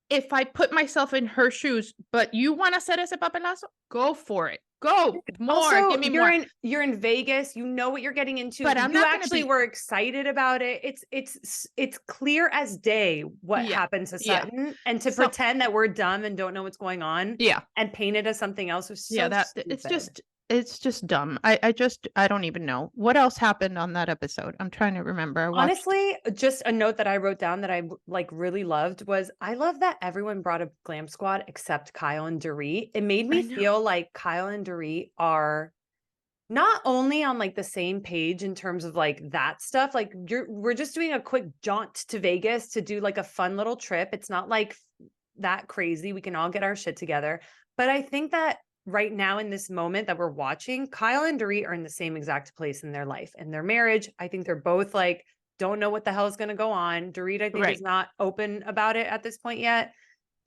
[SPEAKER 2] if I put myself in her shoes. But you want to set us a papelazo? Go for it. Go more.
[SPEAKER 1] Also,
[SPEAKER 2] Give me more.
[SPEAKER 1] you're in Vegas. You know what you're getting into.
[SPEAKER 2] But I'm
[SPEAKER 1] You
[SPEAKER 2] not gonna
[SPEAKER 1] actually
[SPEAKER 2] be.
[SPEAKER 1] were excited about it. It's clear as day what
[SPEAKER 2] Yeah.
[SPEAKER 1] happened to
[SPEAKER 2] Yeah.
[SPEAKER 1] Sutton, and to
[SPEAKER 2] So
[SPEAKER 1] pretend that we're dumb and don't know what's going on
[SPEAKER 2] yeah.
[SPEAKER 1] and paint it as something else was
[SPEAKER 2] Yeah.
[SPEAKER 1] so
[SPEAKER 2] That
[SPEAKER 1] stupid.
[SPEAKER 2] it's just dumb. I don't even know what else happened on that episode. I'm trying to remember. I watched.
[SPEAKER 1] Honestly, just a note that I wrote down that I like really loved was I love that everyone brought a glam squad except Kyle and Dorit. It made
[SPEAKER 2] I
[SPEAKER 1] me
[SPEAKER 2] know.
[SPEAKER 1] feel like Kyle and Dorit are not only on like the same page in terms of like that stuff, like we're just doing a quick jaunt to Vegas to do like a fun little trip. It's not like that crazy. We can all get our shit together. But I think that right now in this moment that we're watching, Kyle and Dorit are in the same exact place in their life and their marriage. I think they're both like, don't know what the hell is going to go on. Dorit, I think,
[SPEAKER 2] Right.
[SPEAKER 1] is not open about it at this point yet.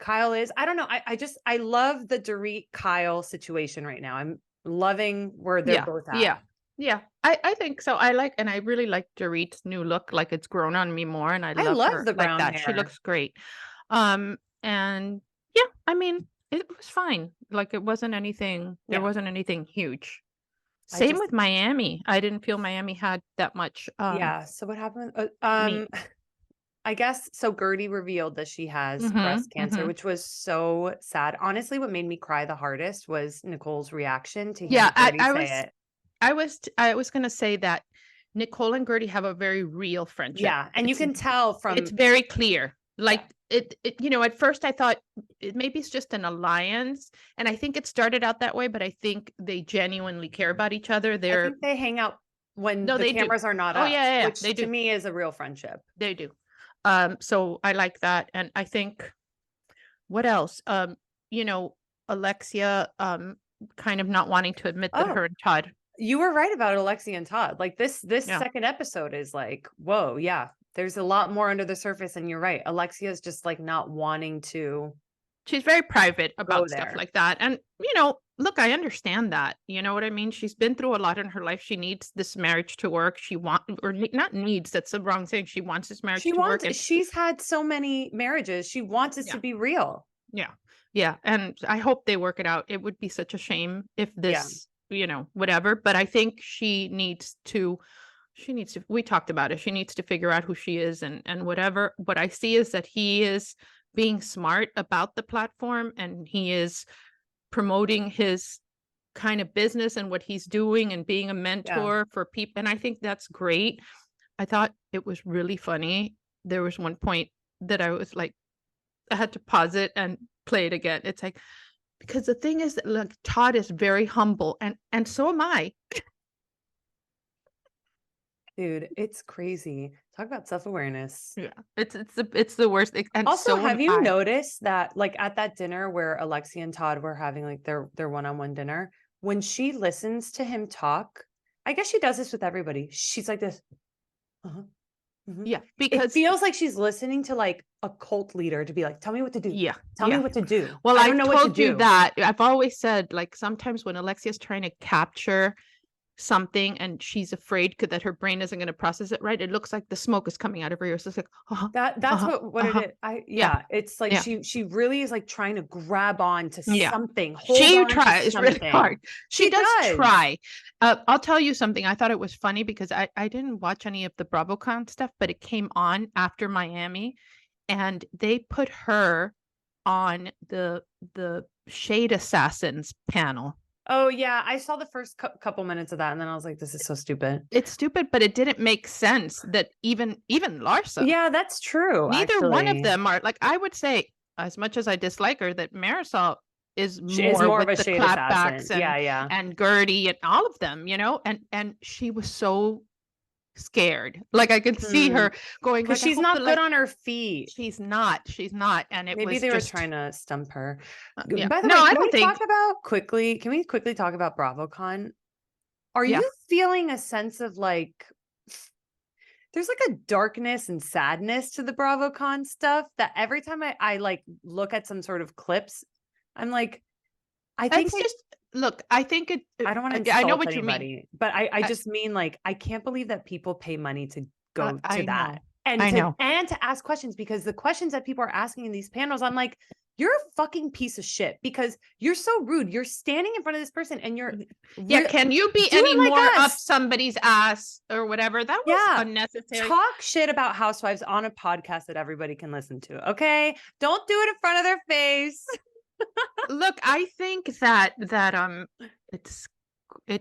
[SPEAKER 1] Kyle is. I don't know. I love the Dorit Kyle situation right now. I'm loving where they're
[SPEAKER 2] Yeah.
[SPEAKER 1] both at.
[SPEAKER 2] Yeah. Yeah. I think so. I really like Dorit's new look. Like it's grown on me more, and I
[SPEAKER 1] I
[SPEAKER 2] love
[SPEAKER 1] love
[SPEAKER 2] her
[SPEAKER 1] the
[SPEAKER 2] like
[SPEAKER 1] brown
[SPEAKER 2] that. She
[SPEAKER 1] hair.
[SPEAKER 2] looks great. And yeah, I mean, it was fine. Like it wasn't anything. There
[SPEAKER 1] Yeah.
[SPEAKER 2] wasn't anything huge.
[SPEAKER 1] I
[SPEAKER 2] Same
[SPEAKER 1] just,
[SPEAKER 2] with Miami. I didn't feel Miami had that much
[SPEAKER 1] yeah. So what happened?
[SPEAKER 2] meat.
[SPEAKER 1] I guess so. Gertie revealed that she has breast cancer,
[SPEAKER 2] Mm-hmm.
[SPEAKER 1] which was so sad. Honestly, what made me cry the hardest was Nicole's reaction to
[SPEAKER 2] Yeah,
[SPEAKER 1] hearing Gertie say it.
[SPEAKER 2] I was gonna say that Nicole and Gertie have a very real friendship.
[SPEAKER 1] Yeah. And you can tell
[SPEAKER 2] It's
[SPEAKER 1] from,
[SPEAKER 2] very clear.
[SPEAKER 1] yeah,
[SPEAKER 2] Like you know, at first I thought maybe it's just an alliance, and I think it started out that way, but I think they genuinely care about each other.
[SPEAKER 1] I
[SPEAKER 2] They're
[SPEAKER 1] think they hang out when
[SPEAKER 2] no,
[SPEAKER 1] the
[SPEAKER 2] they do.
[SPEAKER 1] cameras are not
[SPEAKER 2] Oh
[SPEAKER 1] up,
[SPEAKER 2] yeah, yeah, yeah,
[SPEAKER 1] which
[SPEAKER 2] they
[SPEAKER 1] to
[SPEAKER 2] do.
[SPEAKER 1] me is a real friendship.
[SPEAKER 2] They do. So I like that, and I think what else? You know, Alexia, kind of not wanting to admit that
[SPEAKER 1] Oh,
[SPEAKER 2] her and Todd.
[SPEAKER 1] you were right about Alexi and Todd. Like this
[SPEAKER 2] Yeah,
[SPEAKER 1] second episode is like, whoa, yeah. There's a lot more under the surface, and you're right. Alexia is just like not wanting to
[SPEAKER 2] she's very private
[SPEAKER 1] go
[SPEAKER 2] about stuff
[SPEAKER 1] there.
[SPEAKER 2] like that. And, you know, look, I understand that. You know what I mean? She's been through a lot in her life. She needs this marriage to work. She not needs, that's the wrong thing. She wants this marriage
[SPEAKER 1] She
[SPEAKER 2] to work.
[SPEAKER 1] wants
[SPEAKER 2] And
[SPEAKER 1] she's had so many marriages. She wants it
[SPEAKER 2] yeah,
[SPEAKER 1] to be real.
[SPEAKER 2] yeah, yeah. And I hope they work it out. It would be such a shame if
[SPEAKER 1] Yeah.
[SPEAKER 2] this, you know, whatever. But I think we talked about it. She needs to figure out who she is and whatever. What I see is that he is being smart about the platform, and he is promoting his kind of business and what he's doing and being a
[SPEAKER 1] Yeah.
[SPEAKER 2] mentor for people. And I think that's great. I thought it was really funny. There was one point that I was like, I had to pause it and play it again. It's like, because the thing is that like Todd is very humble, and so am I.
[SPEAKER 1] Dude, it's crazy. Talk about self-awareness.
[SPEAKER 2] Yeah, it's the worst. And
[SPEAKER 1] Also,
[SPEAKER 2] so am
[SPEAKER 1] have you
[SPEAKER 2] I.
[SPEAKER 1] noticed that like at that dinner where Alexi and Todd were having like their one-on-one dinner, when she listens to him talk, I guess she does this with everybody. She's like this. Uh-huh. Mhm.
[SPEAKER 2] Yeah,
[SPEAKER 1] It
[SPEAKER 2] because
[SPEAKER 1] feels like she's listening to like a cult leader to be like, tell me what to do.
[SPEAKER 2] yeah,
[SPEAKER 1] Tell me
[SPEAKER 2] yeah.
[SPEAKER 1] what to do.
[SPEAKER 2] Well,
[SPEAKER 1] I don't
[SPEAKER 2] I've
[SPEAKER 1] know what to
[SPEAKER 2] told you
[SPEAKER 1] do.
[SPEAKER 2] that. I've always said, like, sometimes when Alexia's trying to capture something and she's afraid that her brain isn't going to process it right, it looks like the smoke is coming out of her ears. It's like,
[SPEAKER 1] That's
[SPEAKER 2] uh-huh,
[SPEAKER 1] what it
[SPEAKER 2] uh-huh.
[SPEAKER 1] is.
[SPEAKER 2] Yeah,
[SPEAKER 1] It's like
[SPEAKER 2] yeah,
[SPEAKER 1] she really is like trying to grab on to
[SPEAKER 2] yeah.
[SPEAKER 1] something, hold
[SPEAKER 2] She
[SPEAKER 1] on to
[SPEAKER 2] tries really
[SPEAKER 1] something.
[SPEAKER 2] hard. She does
[SPEAKER 1] does.
[SPEAKER 2] try. I'll tell you something. I thought it was funny because I didn't watch any of the BravoCon stuff, but it came on after Miami, and they put her on the Shade Assassins panel.
[SPEAKER 1] Oh yeah, I saw the first couple minutes of that, and then I was like, "This is so stupid."
[SPEAKER 2] It's stupid, but it didn't make sense that even Larsa,
[SPEAKER 1] Yeah, that's true.
[SPEAKER 2] neither one of
[SPEAKER 1] Actually,
[SPEAKER 2] them are like, I would say, as much as I dislike her, that Marisol is
[SPEAKER 1] she is
[SPEAKER 2] more
[SPEAKER 1] more of
[SPEAKER 2] with
[SPEAKER 1] a
[SPEAKER 2] the
[SPEAKER 1] shade assassin.
[SPEAKER 2] clapbacks
[SPEAKER 1] Yeah, yeah.
[SPEAKER 2] and Gertie and all of them, you know, and she was so scared. Like I could see her going
[SPEAKER 1] Because
[SPEAKER 2] like, I
[SPEAKER 1] she's
[SPEAKER 2] hope
[SPEAKER 1] not
[SPEAKER 2] the
[SPEAKER 1] good
[SPEAKER 2] light.
[SPEAKER 1] on her feet.
[SPEAKER 2] She's not, and it
[SPEAKER 1] Maybe
[SPEAKER 2] was
[SPEAKER 1] they were
[SPEAKER 2] just
[SPEAKER 1] trying to stump her.
[SPEAKER 2] yeah.
[SPEAKER 1] By the
[SPEAKER 2] No,
[SPEAKER 1] way,
[SPEAKER 2] I
[SPEAKER 1] can
[SPEAKER 2] don't
[SPEAKER 1] we
[SPEAKER 2] think.
[SPEAKER 1] talk about quickly? Can we quickly talk about BravoCon? Are
[SPEAKER 2] Yeah,
[SPEAKER 1] you feeling a sense of like there's like a darkness and sadness to the BravoCon stuff that every time I like look at some sort of clips, I'm like, I think
[SPEAKER 2] it's just look. I think it.
[SPEAKER 1] I don't want to
[SPEAKER 2] I know
[SPEAKER 1] insult
[SPEAKER 2] what you mean.
[SPEAKER 1] anybody, but I
[SPEAKER 2] I,
[SPEAKER 1] just mean like I can't believe that people pay money to go to
[SPEAKER 2] I
[SPEAKER 1] that
[SPEAKER 2] know. I know.
[SPEAKER 1] and to ask questions because the questions that people are asking in these panels, I'm like, you're a fucking piece of shit because you're so rude. You're standing in front of this person and you're
[SPEAKER 2] Yeah, can you be
[SPEAKER 1] do
[SPEAKER 2] any
[SPEAKER 1] it like
[SPEAKER 2] more up
[SPEAKER 1] us.
[SPEAKER 2] somebody's ass or whatever? That was
[SPEAKER 1] Yeah.
[SPEAKER 2] unnecessary.
[SPEAKER 1] Talk shit about housewives on a podcast that everybody can listen to. Okay. Don't do it in front of their face.
[SPEAKER 2] Look, I think that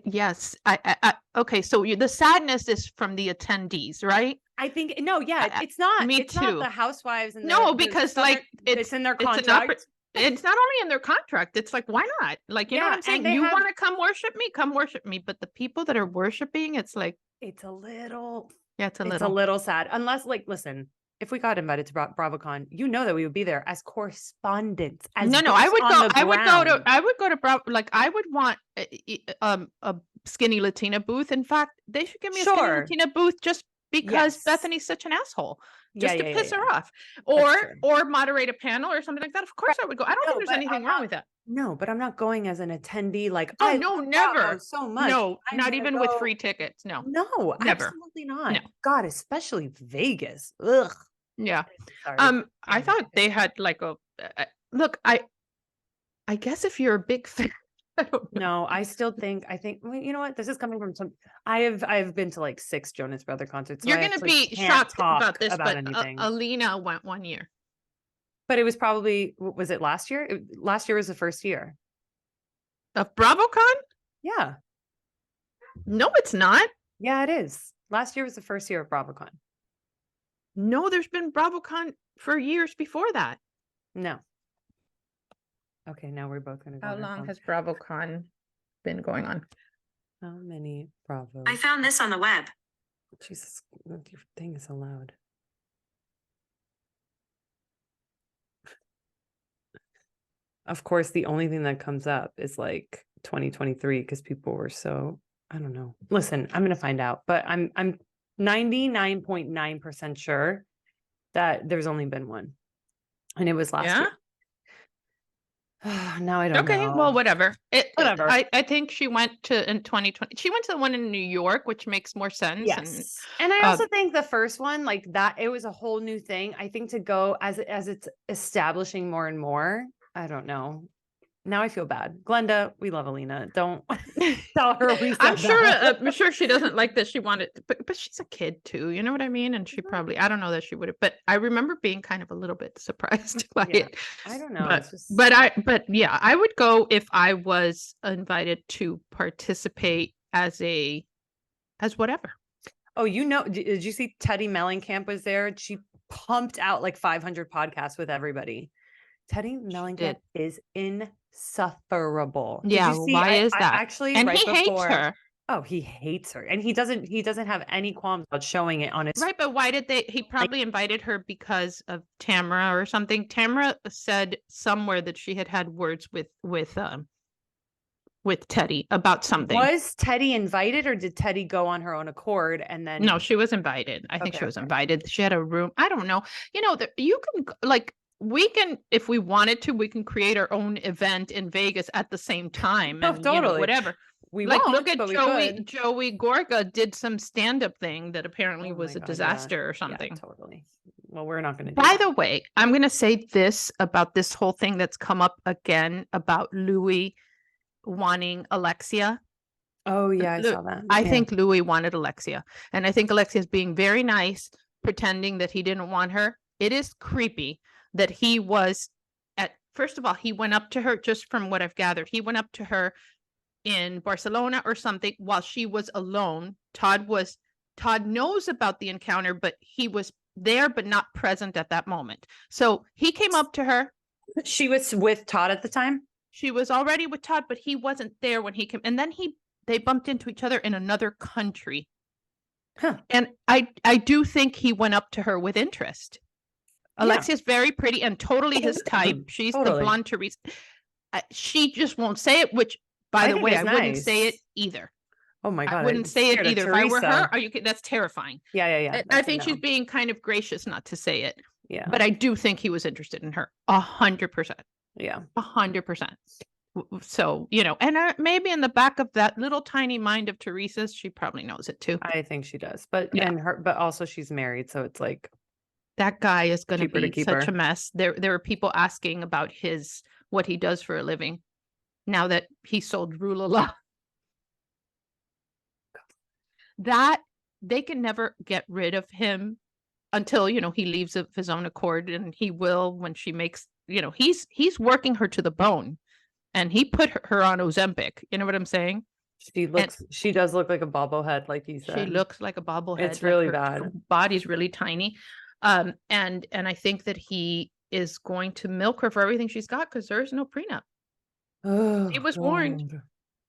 [SPEAKER 2] yes. I okay, so the sadness is from the attendees, right?
[SPEAKER 1] I think no, yeah, it's not.
[SPEAKER 2] Me
[SPEAKER 1] It's not
[SPEAKER 2] too.
[SPEAKER 1] the housewives and
[SPEAKER 2] No,
[SPEAKER 1] the
[SPEAKER 2] because
[SPEAKER 1] Southern,
[SPEAKER 2] like
[SPEAKER 1] it's in their
[SPEAKER 2] it's
[SPEAKER 1] contract.
[SPEAKER 2] it's not only in their contract. It's like, why not? Like, you know what I'm saying? You want to come worship me? Come worship me. But the people that are worshiping, it's like,
[SPEAKER 1] it's a little,
[SPEAKER 2] yeah, it's a
[SPEAKER 1] it's a
[SPEAKER 2] little.
[SPEAKER 1] little sad. Unless, like, listen, if we got invited to BravoCon, you know that we would be there as correspondents. As
[SPEAKER 2] No, I would go.
[SPEAKER 1] I
[SPEAKER 2] would go to Bravo. Like, I would want a skinny Latina booth. In fact, they should give me a skinny Latina booth just because Bethany's such an asshole. Just to piss her off, or moderate a panel or something like that. Of course, I would go. I don't think there's anything wrong with that.
[SPEAKER 1] No, but I'm not going as an attendee. Like,
[SPEAKER 2] oh no, never
[SPEAKER 1] so much.
[SPEAKER 2] No, not even with free tickets. No,
[SPEAKER 1] never, absolutely not.
[SPEAKER 2] No.
[SPEAKER 1] God, especially Vegas. Ugh.
[SPEAKER 2] Yeah. I thought they had like a look. I guess if you're a big fan. I don't know.
[SPEAKER 1] No, I think, well, you know what? This is coming from I've been to like 6 Jonas Brother concerts. So
[SPEAKER 2] you're going to be shocked about this, but Alina went one year.
[SPEAKER 1] But it was probably, was it last year? Last year was the first year.
[SPEAKER 2] Of BravoCon?
[SPEAKER 1] Yeah.
[SPEAKER 2] No, it's not.
[SPEAKER 1] Yeah, it is. Last year was the first year of BravoCon.
[SPEAKER 2] No, there's been BravoCon for years before that.
[SPEAKER 1] No. Okay, now we're both going to go.
[SPEAKER 2] How long has BravoCon been going on?
[SPEAKER 1] How many Bravo?
[SPEAKER 3] I found this on the web.
[SPEAKER 1] Jesus, your thing is so loud. Of course, the only thing that comes up is like 2023 because people were so, I don't know. Listen, I'm going to find out, but I'm 99.9% sure that there's only been one. And it was last year. Now I don't know.
[SPEAKER 2] Okay, well, whatever.
[SPEAKER 1] Whatever.
[SPEAKER 2] I think she went to in 2020. She went to the one in New York, which makes more sense.
[SPEAKER 1] Yes. And I also think the first one, like that, it was a whole new thing. I think to go as it's establishing more and more. I don't know. Now I feel bad. Glenda, we love Alina. Don't tell her we said
[SPEAKER 2] I'm
[SPEAKER 1] that.
[SPEAKER 2] sure she doesn't like that. She wanted, but she's a kid too. You know what I mean? And she probably, I don't know that she would have, but I remember being kind of a little bit surprised by it.
[SPEAKER 1] I don't know.
[SPEAKER 2] But yeah, I would go if I was invited to participate as whatever.
[SPEAKER 1] Oh, did you see Teddy Mellencamp was there? She pumped out like 500 podcasts with everybody. Teddy Mellencamp is insufferable.
[SPEAKER 2] Yeah, why is that?
[SPEAKER 1] Actually,
[SPEAKER 2] and he hates her.
[SPEAKER 1] Oh, he hates her, and he doesn't have any qualms about showing it on his
[SPEAKER 2] right. But why did he probably invited her because of Tamara or something? Tamara said somewhere that she had words with Teddy about something.
[SPEAKER 1] Was Teddy invited, or did Teddy go on her own accord? And then
[SPEAKER 2] no, she was invited. I think she was invited. She had a room. I don't know. You know that you can like. We can, if we wanted to, we can create our own event in Vegas at the same time. And,
[SPEAKER 1] totally.
[SPEAKER 2] Whatever.
[SPEAKER 1] We
[SPEAKER 2] like, look at Joey Gorga did some stand-up thing that apparently was a disaster or something.
[SPEAKER 1] Yeah, totally. Well, we're not going to do
[SPEAKER 2] By the way, I'm going to say this about this whole thing that's come up again about Louis wanting Alexia.
[SPEAKER 1] Oh, yeah, I saw that.
[SPEAKER 2] I think Louis wanted Alexia. And I think Alexia's being very nice, pretending that he didn't want her. It is creepy that he was first of all, he went up to her, just from what I've gathered, he went up to her in Barcelona or something while she was alone. Todd knows about the encounter, but he was there, but not present at that moment. So he came up to her.
[SPEAKER 1] She was with Todd at the time?
[SPEAKER 2] She was already with Todd, but he wasn't there when he came. And then they bumped into each other in another country.
[SPEAKER 1] Huh.
[SPEAKER 2] And I do think he went up to her with interest. Alexia's very pretty and totally his type. She's the blonde Teresa. She just won't say it, which, by the way, I wouldn't say it either.
[SPEAKER 1] Oh my God.
[SPEAKER 2] I wouldn't say it either. If I were her, that's terrifying.
[SPEAKER 1] Yeah.
[SPEAKER 2] I think she's being kind of gracious not to say it.
[SPEAKER 1] Yeah.
[SPEAKER 2] But I do think he was interested in her 100%.
[SPEAKER 1] Yeah.
[SPEAKER 2] 100%. So, and maybe in the back of that little tiny mind of Teresa's, she probably knows it too.
[SPEAKER 1] I think she does. But but also she's married, so it's like
[SPEAKER 2] That guy is going to
[SPEAKER 1] Cheaper to
[SPEAKER 2] be
[SPEAKER 1] keep
[SPEAKER 2] such
[SPEAKER 1] her.
[SPEAKER 2] a mess. There are people asking about what he does for a living now that he sold Rulala. That they can never get rid of him until, he leaves of his own accord, and he will when she makes, he's working her to the bone, and he put her on Ozempic. You know what I'm saying?
[SPEAKER 1] She does look like a bobblehead, like you
[SPEAKER 2] She
[SPEAKER 1] said.
[SPEAKER 2] looks like a bobblehead.
[SPEAKER 1] It's
[SPEAKER 2] like
[SPEAKER 1] really
[SPEAKER 2] her
[SPEAKER 1] bad.
[SPEAKER 2] body's really tiny. And I think that he is going to milk her for everything she's got because there is no prenup.
[SPEAKER 1] Oh,
[SPEAKER 2] He was warned.
[SPEAKER 1] God.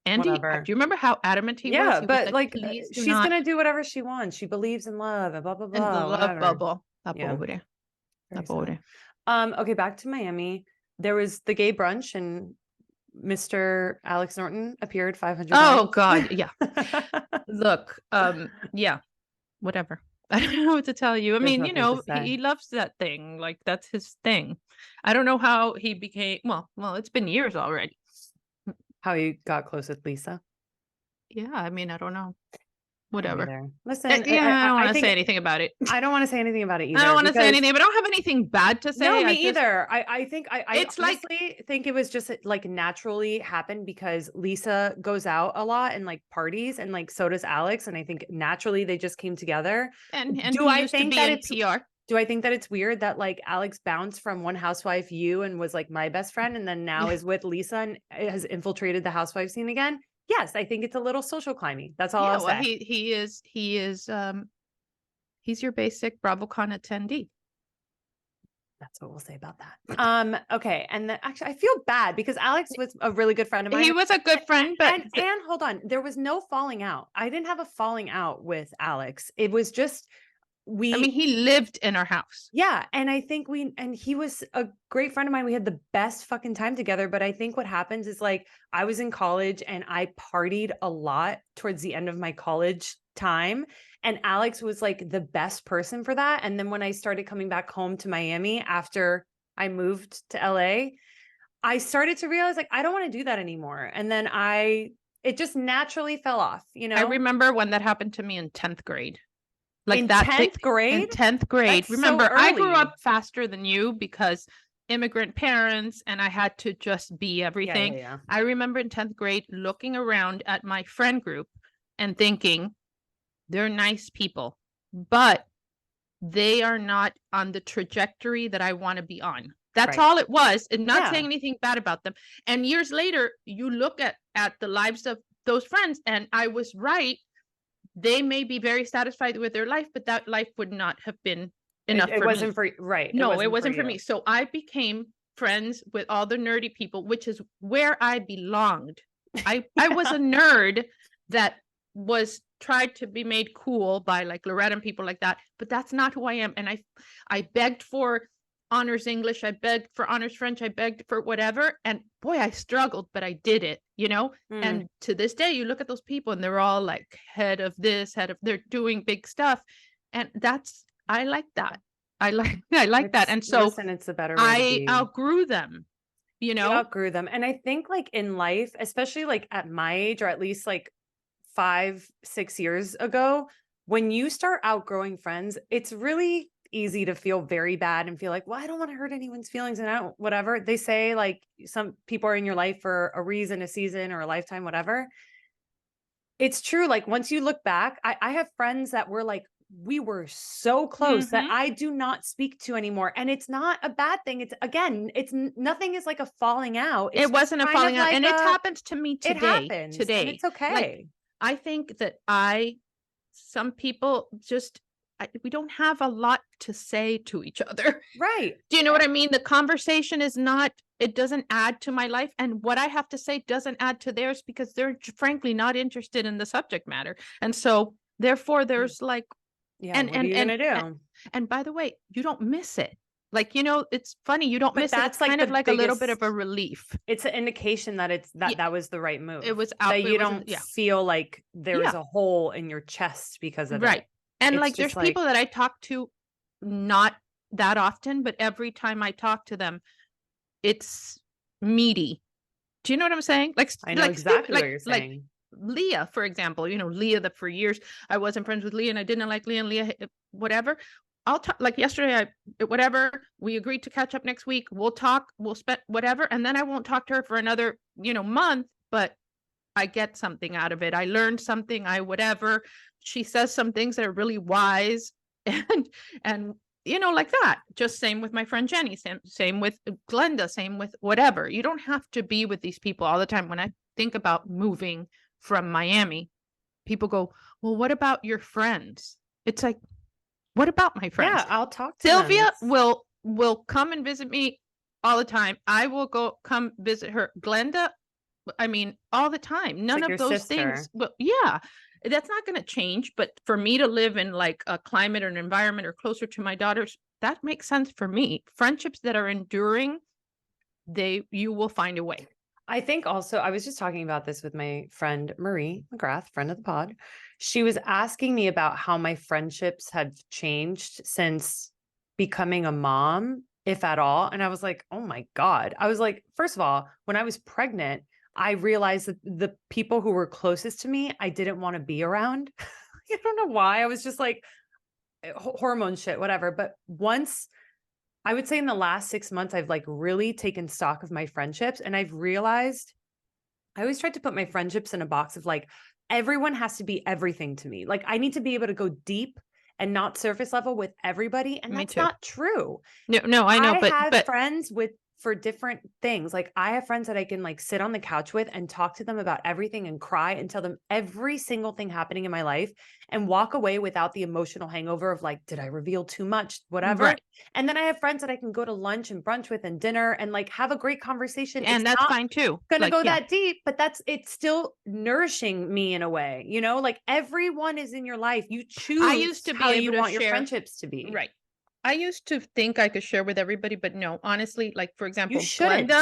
[SPEAKER 2] Andy, do
[SPEAKER 1] Whatever.
[SPEAKER 2] you remember how adamant he was?
[SPEAKER 1] Yeah,
[SPEAKER 2] He was
[SPEAKER 1] but
[SPEAKER 2] like,
[SPEAKER 1] like
[SPEAKER 2] please do
[SPEAKER 1] she's
[SPEAKER 2] not.
[SPEAKER 1] gonna do whatever she wants. She believes in love and blah blah
[SPEAKER 2] And the
[SPEAKER 1] blah.
[SPEAKER 2] love
[SPEAKER 1] Whatever.
[SPEAKER 2] bubble. La
[SPEAKER 1] Yeah.
[SPEAKER 2] pobre. La
[SPEAKER 1] Very
[SPEAKER 2] pobre.
[SPEAKER 1] sad. Okay, back to Miami. There was the gay brunch and Mr. Alex Norton appeared 500
[SPEAKER 2] Oh
[SPEAKER 1] times.
[SPEAKER 2] God, yeah. Look, yeah, whatever. I don't know what to tell you. I
[SPEAKER 1] There's
[SPEAKER 2] mean,
[SPEAKER 1] nothing to say.
[SPEAKER 2] he loves that thing. Like that's his thing. I don't know how he became, well, it's been years already.
[SPEAKER 1] How he got close with Lisa.
[SPEAKER 2] Yeah, I mean, I don't know.
[SPEAKER 1] I don't
[SPEAKER 2] Whatever.
[SPEAKER 1] either. Listen,
[SPEAKER 2] Yeah, I don't want to
[SPEAKER 1] think
[SPEAKER 2] say anything about it.
[SPEAKER 1] I don't want to say anything about it either.
[SPEAKER 2] I don't want to say
[SPEAKER 1] because-
[SPEAKER 2] anything, but I don't have anything bad to say.
[SPEAKER 1] No, me
[SPEAKER 2] I just,
[SPEAKER 1] either. I think I
[SPEAKER 2] It's like-
[SPEAKER 1] honestly think it was just like naturally happened because Lisa goes out a lot and like parties, and like so does Alex, and I think naturally they just came together.
[SPEAKER 2] and
[SPEAKER 1] Do
[SPEAKER 2] he
[SPEAKER 1] I
[SPEAKER 2] used to
[SPEAKER 1] think
[SPEAKER 2] be
[SPEAKER 1] that
[SPEAKER 2] in
[SPEAKER 1] it's
[SPEAKER 2] PR.
[SPEAKER 1] Do I think that it's weird that like Alex bounced from One Housewife U and was like my best friend, and then now
[SPEAKER 2] Yeah.
[SPEAKER 1] is with Lisa and has infiltrated the housewife scene again? Yes, I think it's a little social climbing. That's all
[SPEAKER 2] Yeah,
[SPEAKER 1] I'll
[SPEAKER 2] well,
[SPEAKER 1] say.
[SPEAKER 2] he is he's your basic BravoCon attendee.
[SPEAKER 1] That's what we'll say about that. Okay. And then actually I feel bad because Alex was a really good friend of mine.
[SPEAKER 2] He was a good friend, but
[SPEAKER 1] and hold on, there was no falling out. I didn't have a falling out with Alex. It was just
[SPEAKER 2] I mean, he lived in our house.
[SPEAKER 1] yeah, and I think he was a great friend of mine. We had the best fucking time together. But I think what happens is like I was in college and I partied a lot towards the end of my college time. And Alex was like the best person for that. And then when I started coming back home to Miami after I moved to LA, I started to realize like I don't want to do that anymore. And then it just naturally fell off,
[SPEAKER 2] I remember when that happened to me in 10th grade. Like
[SPEAKER 1] in
[SPEAKER 2] that
[SPEAKER 1] 10th grade?
[SPEAKER 2] In 10th grade.
[SPEAKER 1] That's so
[SPEAKER 2] Remember, I grew
[SPEAKER 1] early.
[SPEAKER 2] up faster than you because immigrant parents, and I had to just be everything.
[SPEAKER 1] Yeah.
[SPEAKER 2] I remember in 10th grade looking around at my friend group and thinking, they're nice people, but they are not on the trajectory that I want to be on. That's
[SPEAKER 1] Right.
[SPEAKER 2] all it was, and not
[SPEAKER 1] Yeah.
[SPEAKER 2] saying anything bad about them. And years later, you look at the lives of those friends, and I was right. They may be very satisfied with their life, but that life would not have been enough
[SPEAKER 1] It
[SPEAKER 2] for
[SPEAKER 1] wasn't
[SPEAKER 2] me.
[SPEAKER 1] for right.
[SPEAKER 2] No, it wasn't for
[SPEAKER 1] you.
[SPEAKER 2] me. So I became friends with all the nerdy people, which is where I belonged. I was a nerd that was tried to be made cool by like Loretta and people like that, but that's not who I am. And I begged for honors English, I begged for honors French, I begged for whatever, and boy, I struggled, but I did it, and to this day you look at those people and they're all like head of they're doing big stuff, and I like that. I like that. And so
[SPEAKER 1] listen, it's a better way to be.
[SPEAKER 2] outgrew them,
[SPEAKER 1] You outgrew them. And I think like in life, especially like at my age, or at least like 5-6 years ago, when you start outgrowing friends, it's really easy to feel very bad and feel like, well, I don't want to hurt anyone's feelings, and whatever they say, like some people are in your life for a reason, a season, or a lifetime, whatever. It's true. Like once you look back, I have friends that were like, we were so close that I do not speak to anymore. And it's not a bad thing. It's nothing is like a falling out.
[SPEAKER 2] It wasn't a falling out.
[SPEAKER 1] Like
[SPEAKER 2] and it happens to me today.
[SPEAKER 1] It happens.
[SPEAKER 2] Today.
[SPEAKER 1] And it's okay.
[SPEAKER 2] Like, I think that some people just, we don't have a lot to say to each other.
[SPEAKER 1] Right.
[SPEAKER 2] Do you know what I mean? The conversation is not, it doesn't add to my life. And what I have to say doesn't add to theirs because they're frankly not interested in the subject matter. And so therefore there's like,
[SPEAKER 1] yeah, what are you gonna do?
[SPEAKER 2] And by the way, you don't miss it. Like, it's funny, you don't miss it. It's
[SPEAKER 1] like
[SPEAKER 2] kind of like a little bit of a relief.
[SPEAKER 1] It's an indication that that was the right move.
[SPEAKER 2] It was
[SPEAKER 1] that you don't feel like there is a hole in your chest because of it.
[SPEAKER 2] And like there's people that I talk to not that often, but every time I talk to them, it's meaty. Do you know what I'm saying? Like
[SPEAKER 1] I know exactly what you're saying.
[SPEAKER 2] Like Leah, for example, Leah, that for years I wasn't friends with Leah and I didn't like Leah, and Leah, whatever. I'll talk, like yesterday, whatever, we agreed to catch up next week. We'll talk, we'll spend whatever. And then I won't talk to her for another, month, but I get something out of it. I learned something, whatever. She says some things that are really wise and like that. Just same with my friend Jenny, same with Glenda, same with whatever. You don't have to be with these people all the time. When I think about moving from Miami, people go, well, what about your friends? It's like, what about my friends?
[SPEAKER 1] Yeah, I'll talk to
[SPEAKER 2] Sylvia
[SPEAKER 1] them.
[SPEAKER 2] will come and visit me all the time. I will come visit her. Glenda, I mean, all the time. None
[SPEAKER 1] like
[SPEAKER 2] of
[SPEAKER 1] your
[SPEAKER 2] those
[SPEAKER 1] sister.
[SPEAKER 2] things. Well, yeah, that's not going to change. But for me to live in like a climate or an environment or closer to my daughters, that makes sense for me. Friendships that are enduring, you will find a way.
[SPEAKER 1] I think also, I was just talking about this with my friend Marie McGrath, friend of the pod. She was asking me about how my friendships had changed since becoming a mom, if at all. And I was like, oh my God. I was like, first of all, when I was pregnant, I realized that the people who were closest to me, I didn't want to be around. I don't know why. I was just like, hormone shit, whatever. But once, I would say in the last 6 months, I've like really taken stock of my friendships, and I've realized I always tried to put my friendships in a box of like, everyone has to be everything to me. Like I need to be able to go deep and not surface level with everybody. And
[SPEAKER 2] Me
[SPEAKER 1] that's
[SPEAKER 2] too.
[SPEAKER 1] not true.
[SPEAKER 2] No, I know,
[SPEAKER 1] I have
[SPEAKER 2] but
[SPEAKER 1] friends for different things. Like I have friends that I can like sit on the couch with and talk to them about everything and cry and tell them every single thing happening in my life and walk away without the emotional hangover of like, did I reveal too much? Whatever.
[SPEAKER 2] right.
[SPEAKER 1] And then I have friends that I can go to lunch and brunch with and dinner and like have a great conversation.
[SPEAKER 2] And
[SPEAKER 1] It's
[SPEAKER 2] that's
[SPEAKER 1] not
[SPEAKER 2] fine too.
[SPEAKER 1] gonna
[SPEAKER 2] Like,
[SPEAKER 1] go
[SPEAKER 2] yeah.
[SPEAKER 1] that deep, but it's still nourishing me in a way, like everyone is in your life. You choose
[SPEAKER 2] used to be
[SPEAKER 1] how
[SPEAKER 2] able
[SPEAKER 1] you
[SPEAKER 2] to
[SPEAKER 1] want your
[SPEAKER 2] share-
[SPEAKER 1] friendships to be.
[SPEAKER 2] Right. I used to think I could share with everybody, but no, honestly, like for example,
[SPEAKER 1] shouldn't.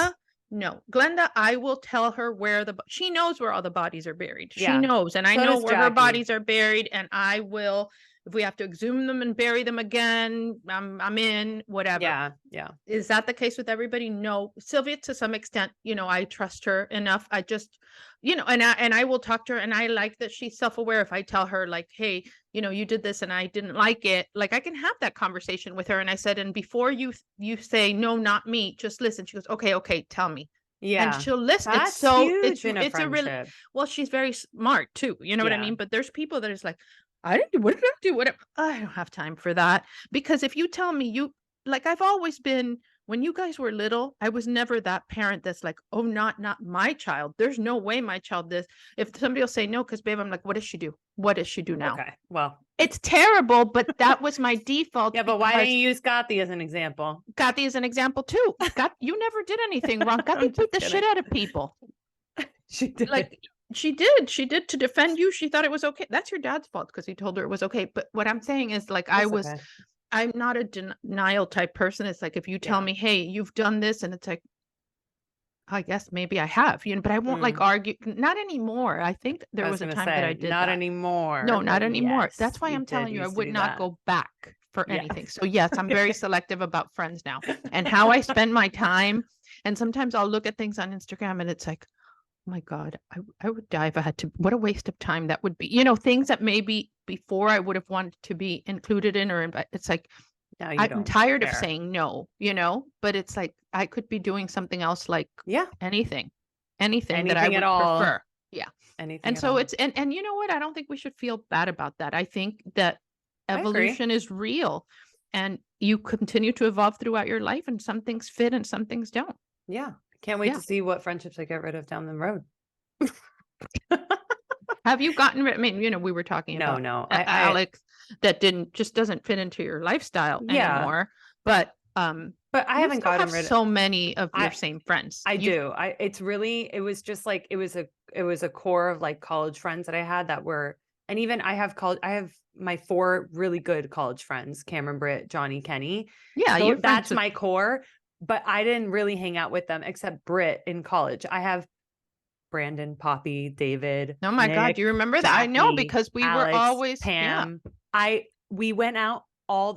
[SPEAKER 2] Glenda, I will tell her where she knows where all the bodies are buried. She
[SPEAKER 1] Yeah.
[SPEAKER 2] knows, and I
[SPEAKER 1] So
[SPEAKER 2] know
[SPEAKER 1] does
[SPEAKER 2] where her
[SPEAKER 1] Jackie.
[SPEAKER 2] bodies are buried, and I will, if we have to exhume them and bury them again, I'm in, whatever.
[SPEAKER 1] Yeah.
[SPEAKER 2] Is that the case with everybody? No. Sylvia, to some extent, I trust her enough. I just, and I will talk to her, and I like that she's self-aware. If I tell her like, hey, you did this and I didn't like it, like I can have that conversation with her. And I said, and before you say, no, not me, just listen. She goes, okay, tell me.
[SPEAKER 1] Yeah.
[SPEAKER 2] And she'll listen.
[SPEAKER 1] That's
[SPEAKER 2] it's so
[SPEAKER 1] huge in a
[SPEAKER 2] it's a really,
[SPEAKER 1] friendship.
[SPEAKER 2] well, she's very smart too. You know what I
[SPEAKER 1] Yeah.
[SPEAKER 2] mean? But there's people that is like, I didn't do, what did I do? Whatever. I don't have time for that. Because if you tell me like I've always been, when you guys were little, I was never that parent that's like, oh, not my child. There's no way my child this. If somebody will say no, because babe, I'm like, what does she do? What does she do now?
[SPEAKER 1] Okay. Well,
[SPEAKER 2] it's terrible, but that was my default.
[SPEAKER 1] yeah, but why don't you use Gotti as an example?
[SPEAKER 2] Gotti is an example too. You never did anything wrong. Gotti beat the shit out of people.
[SPEAKER 1] She did.
[SPEAKER 2] Like she did to defend you. She thought it was okay. That's your dad's fault because he told her it was okay. But what I'm saying is like, I'm not a denial type person. It's like, if you tell me, hey, you've done this, and it's like, I guess maybe I have, but I won't like argue. Not anymore. I think there was a time that I did
[SPEAKER 1] not
[SPEAKER 2] that.
[SPEAKER 1] anymore.
[SPEAKER 2] No, not anymore.
[SPEAKER 1] Yes,
[SPEAKER 2] that's why I'm telling you, I would not go back for
[SPEAKER 1] Yeah.
[SPEAKER 2] anything. So yes, I'm very selective about friends now and how I spend my time. And sometimes I'll look at things on Instagram and it's like, oh my God, I would die if I had to. What a waste of time that would be. Things that maybe before I would have wanted to be included in or invite. It's like, I'm tired of saying no, but it's like, I could be doing something else, like anything that I would prefer. Yeah.
[SPEAKER 1] Anything.
[SPEAKER 2] And so it's, and you know what? I don't think we should feel bad about that. I think that evolution is real and you continue to evolve throughout your life, and some things fit and some things don't.
[SPEAKER 1] Yeah. Can't wait to see what friendships I get rid of down the road.
[SPEAKER 2] Have you gotten rid? I mean, we were talking about Alex that just doesn't fit into your lifestyle anymore. But
[SPEAKER 1] I haven't gotten rid of
[SPEAKER 2] so many of your same friends.
[SPEAKER 1] It's really, it was just like, it was a core of like college friends that I had that were, and even I have my 4 really good college friends, Cameron, Britt, Johnny, Kenny.
[SPEAKER 2] Yeah.
[SPEAKER 1] So that's my core, but I didn't really hang out with them except Britt in college. I have Brandon, Poppy, David.
[SPEAKER 2] Oh my God, do you remember that? I know, because we were always
[SPEAKER 1] Pam. We went out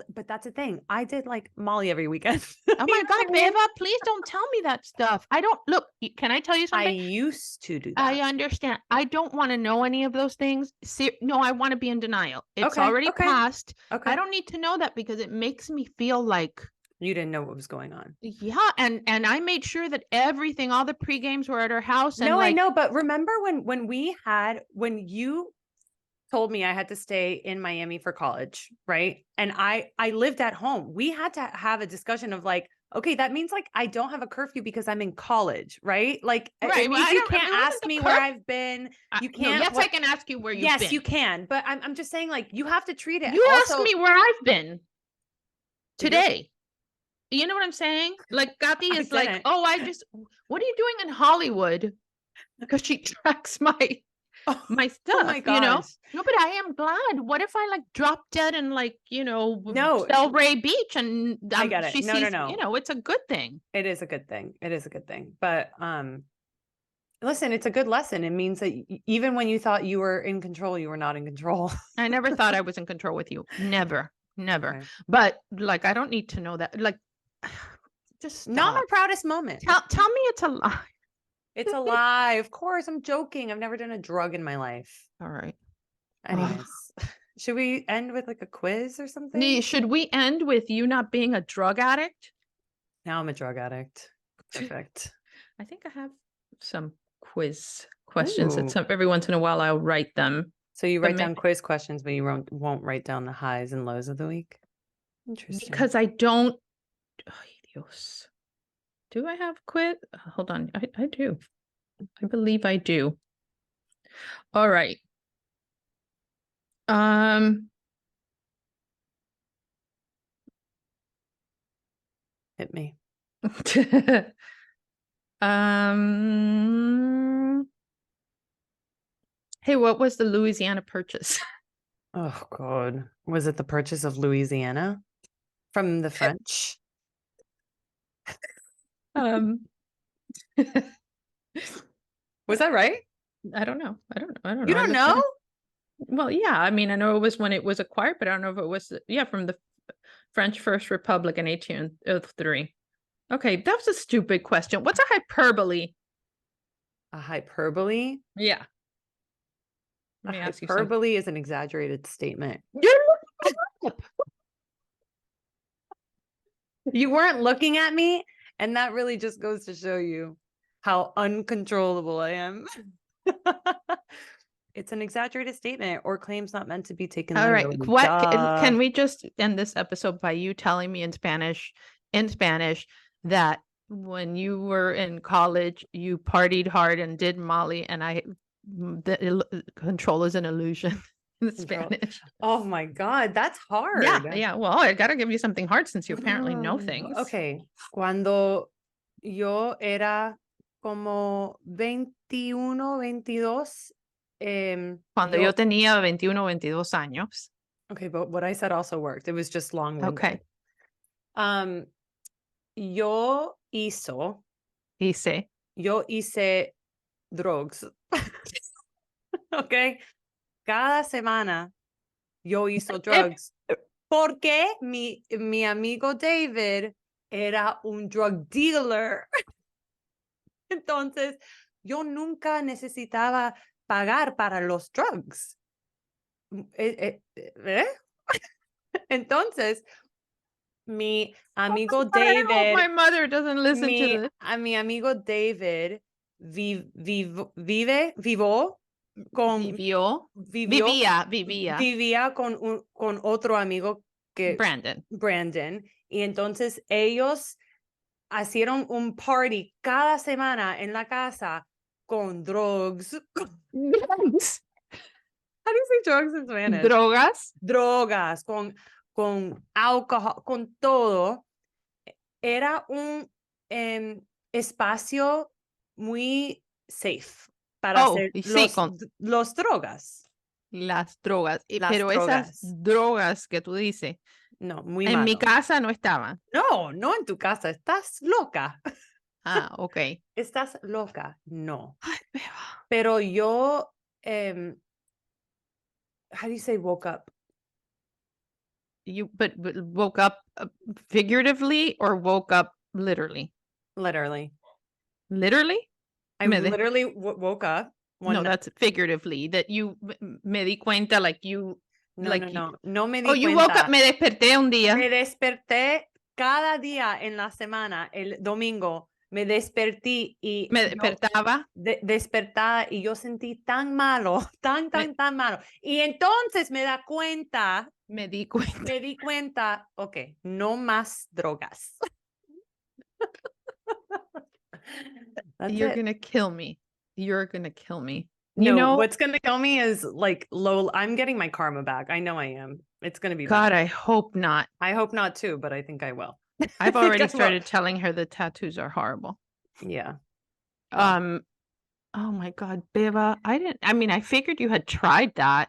[SPEAKER 1] but that's the thing. I did like Molly every weekend.
[SPEAKER 2] Oh my God, Beba, please don't tell me that stuff. I don't look, can I tell you
[SPEAKER 1] I
[SPEAKER 2] something?
[SPEAKER 1] used to do
[SPEAKER 2] I
[SPEAKER 1] that.
[SPEAKER 2] understand. I don't want to know any of those things. No, I want to be in denial. It's
[SPEAKER 1] Okay,
[SPEAKER 2] already
[SPEAKER 1] okay,
[SPEAKER 2] passed.
[SPEAKER 1] okay.
[SPEAKER 2] I don't need to know that because it makes me feel like,
[SPEAKER 1] You didn't know what was going on.
[SPEAKER 2] yeah, and I made sure that everything, all the pre-games were at her house. And
[SPEAKER 1] No, I
[SPEAKER 2] like,
[SPEAKER 1] know, but remember when you told me I had to stay in Miami for college, right? And I lived at home. We had to have a discussion of like, okay, that means like I don't have a curfew because I'm in college, right? Like
[SPEAKER 2] right,
[SPEAKER 1] it
[SPEAKER 2] well,
[SPEAKER 1] means
[SPEAKER 2] I
[SPEAKER 1] you
[SPEAKER 2] don't,
[SPEAKER 1] can't
[SPEAKER 2] it wasn't
[SPEAKER 1] ask
[SPEAKER 2] the
[SPEAKER 1] me where I've been. You
[SPEAKER 2] no,
[SPEAKER 1] can't.
[SPEAKER 2] yes, I can ask you where you've
[SPEAKER 1] Yes,
[SPEAKER 2] been.
[SPEAKER 1] you can. But I'm just saying, like, you have to treat it.
[SPEAKER 2] You
[SPEAKER 1] also,
[SPEAKER 2] ask me where I've been
[SPEAKER 1] So you're-
[SPEAKER 2] today. You know what I'm saying? Like, Kathy
[SPEAKER 1] I
[SPEAKER 2] is like,
[SPEAKER 1] didn't.
[SPEAKER 2] oh, what are you doing in Hollywood? Because she tracks my
[SPEAKER 1] Oh
[SPEAKER 2] stuff,
[SPEAKER 1] my
[SPEAKER 2] you know?
[SPEAKER 1] gosh.
[SPEAKER 2] No, but I am glad. What if I like drop dead in like,
[SPEAKER 1] No,
[SPEAKER 2] Delray Beach and
[SPEAKER 1] I get it.
[SPEAKER 2] she
[SPEAKER 1] No,
[SPEAKER 2] sees,
[SPEAKER 1] no.
[SPEAKER 2] it's a good thing.
[SPEAKER 1] It is a good thing. It is a good thing. But listen, it's a good lesson. It means that even when you thought you were in control, you were not in control.
[SPEAKER 2] I never thought I was in control with you. Never, never.
[SPEAKER 1] Okay.
[SPEAKER 2] But like, I don't need to know that. Like, just stop.
[SPEAKER 1] Not my proudest moment.
[SPEAKER 2] Tell me it's a lie.
[SPEAKER 1] It's a lie. Of course, I'm joking. I've never done a drug in my life.
[SPEAKER 2] All right.
[SPEAKER 1] Anyways, should we end with like a quiz or something?
[SPEAKER 2] Should we end with you not being a drug addict?
[SPEAKER 1] Now I'm a drug addict. Perfect.
[SPEAKER 2] I think I have some quiz questions
[SPEAKER 1] Ooh.
[SPEAKER 2] that every once in a while I'll write them.
[SPEAKER 1] So you
[SPEAKER 2] But
[SPEAKER 1] write down quiz questions, but you won't write down the highs and lows of the week. Interesting.
[SPEAKER 2] Because I don't. Ay, Dios. Do I have quiz? Hold on. I do. I believe I do. All right.
[SPEAKER 1] Hit me.
[SPEAKER 2] Hey, what was the Louisiana Purchase?
[SPEAKER 1] Oh God. Was it the purchase of Louisiana from the French? Was that right?
[SPEAKER 2] I don't know.
[SPEAKER 1] You don't know?
[SPEAKER 2] Well, yeah. I mean, I know it was when it was acquired, but I don't know if it was, from the French First Republic in 1803. Okay, that was a stupid question. What's a hyperbole?
[SPEAKER 1] A hyperbole?
[SPEAKER 2] Yeah.
[SPEAKER 1] A hyperbole is an exaggerated statement. You weren't looking at me, and that really just goes to show you how uncontrollable I am. It's an exaggerated statement or claims not meant to be taken
[SPEAKER 2] All right.
[SPEAKER 1] literally.
[SPEAKER 2] What can we just end this episode by you telling me in Spanish that when you were in college, you partied hard and did Molly, and control is an illusion in Spanish.
[SPEAKER 1] Oh my God, that's hard.
[SPEAKER 2] Yeah. Well, I gotta give you something hard since you apparently know things.
[SPEAKER 1] Okay. Cuando yo era como 21, 22.
[SPEAKER 2] Cuando yo tenía 21, 22 años.
[SPEAKER 1] Okay, but what I said also worked. It was just long-winded.
[SPEAKER 2] Okay.
[SPEAKER 1] Yo hice drugs. Okay. Cada semana yo hizo drugs. Porque mi amigo David era un drug dealer. Entonces, yo nunca necesitaba pagar para los drugs. Entonces, mi amigo David.
[SPEAKER 2] I hope my mother doesn't listen to this.
[SPEAKER 1] Mi amigo David vivía con otro amigo que Brandon. Y entonces ellos hicieron un party cada semana en la casa con drugs.
[SPEAKER 2] Drugs.
[SPEAKER 1] How do you say drugs in Spanish? Drogas, con alcohol, con todo. Era un espacio muy safe para hacer los drogas.
[SPEAKER 2] Las drogas. Pero esas drogas que tú dices,
[SPEAKER 1] no, muy
[SPEAKER 2] en
[SPEAKER 1] malo.
[SPEAKER 2] mi casa no estaban.
[SPEAKER 1] No en tu casa. Estás loca.
[SPEAKER 2] Ah, ok.
[SPEAKER 1] Estás loca. No.
[SPEAKER 2] Ay, Beba.
[SPEAKER 1] Pero yo, how do you say woke up?
[SPEAKER 2] but woke up figuratively or woke up literally?
[SPEAKER 1] Literally.
[SPEAKER 2] Literally?
[SPEAKER 1] I
[SPEAKER 2] Me de-
[SPEAKER 1] literally woke up one
[SPEAKER 2] No,
[SPEAKER 1] night.
[SPEAKER 2] that's figuratively that you me di cuenta like you
[SPEAKER 1] No,
[SPEAKER 2] like
[SPEAKER 1] no,
[SPEAKER 2] you,
[SPEAKER 1] no. No me
[SPEAKER 2] oh,
[SPEAKER 1] di
[SPEAKER 2] you woke up,
[SPEAKER 1] cuenta.
[SPEAKER 2] me desperté un día.
[SPEAKER 1] Me desperté cada día en la semana, el domingo, me desperté y
[SPEAKER 2] Me
[SPEAKER 1] yo
[SPEAKER 2] despertaba.
[SPEAKER 1] despertada y yo sentí tan malo, tan malo. Y entonces
[SPEAKER 2] Me di cuenta.
[SPEAKER 1] me di cuenta, ok, no más drogas. That's
[SPEAKER 2] You're
[SPEAKER 1] it.
[SPEAKER 2] gonna kill me. You're gonna kill me.
[SPEAKER 1] No,
[SPEAKER 2] You know,
[SPEAKER 1] what's gonna kill me is like low. I'm getting my karma back. I know I am. It's gonna be
[SPEAKER 2] God,
[SPEAKER 1] bad.
[SPEAKER 2] I hope not.
[SPEAKER 1] I hope not too, but I think I will.
[SPEAKER 2] I've
[SPEAKER 1] I think
[SPEAKER 2] already
[SPEAKER 1] I will.
[SPEAKER 2] started telling her the tattoos are horrible.
[SPEAKER 1] Yeah. Well.
[SPEAKER 2] Oh my God, Beba. I mean, I figured you had tried that.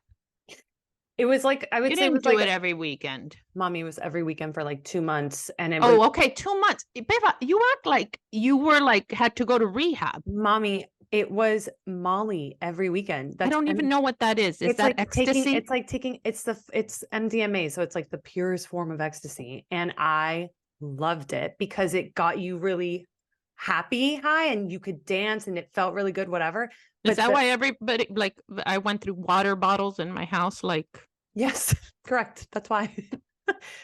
[SPEAKER 1] It was like, I would
[SPEAKER 2] You
[SPEAKER 1] say it
[SPEAKER 2] didn't
[SPEAKER 1] was
[SPEAKER 2] do
[SPEAKER 1] like,
[SPEAKER 2] it every weekend.
[SPEAKER 1] mommy was every weekend for like 2 months. And it was,
[SPEAKER 2] Oh, okay, 2 months. Beba, you act like you were like had to go to rehab.
[SPEAKER 1] mommy, it was Molly every weekend.
[SPEAKER 2] I don't even know what that is. Is
[SPEAKER 1] It's
[SPEAKER 2] that
[SPEAKER 1] like
[SPEAKER 2] ecstasy?
[SPEAKER 1] it's MDMA. So it's like the purest form of ecstasy. And I loved it because it got you really happy high and you could dance and it felt really good, whatever.
[SPEAKER 2] Is
[SPEAKER 1] But
[SPEAKER 2] that why everybody like I went through water bottles in my house? Like,
[SPEAKER 1] yes, correct. That's why.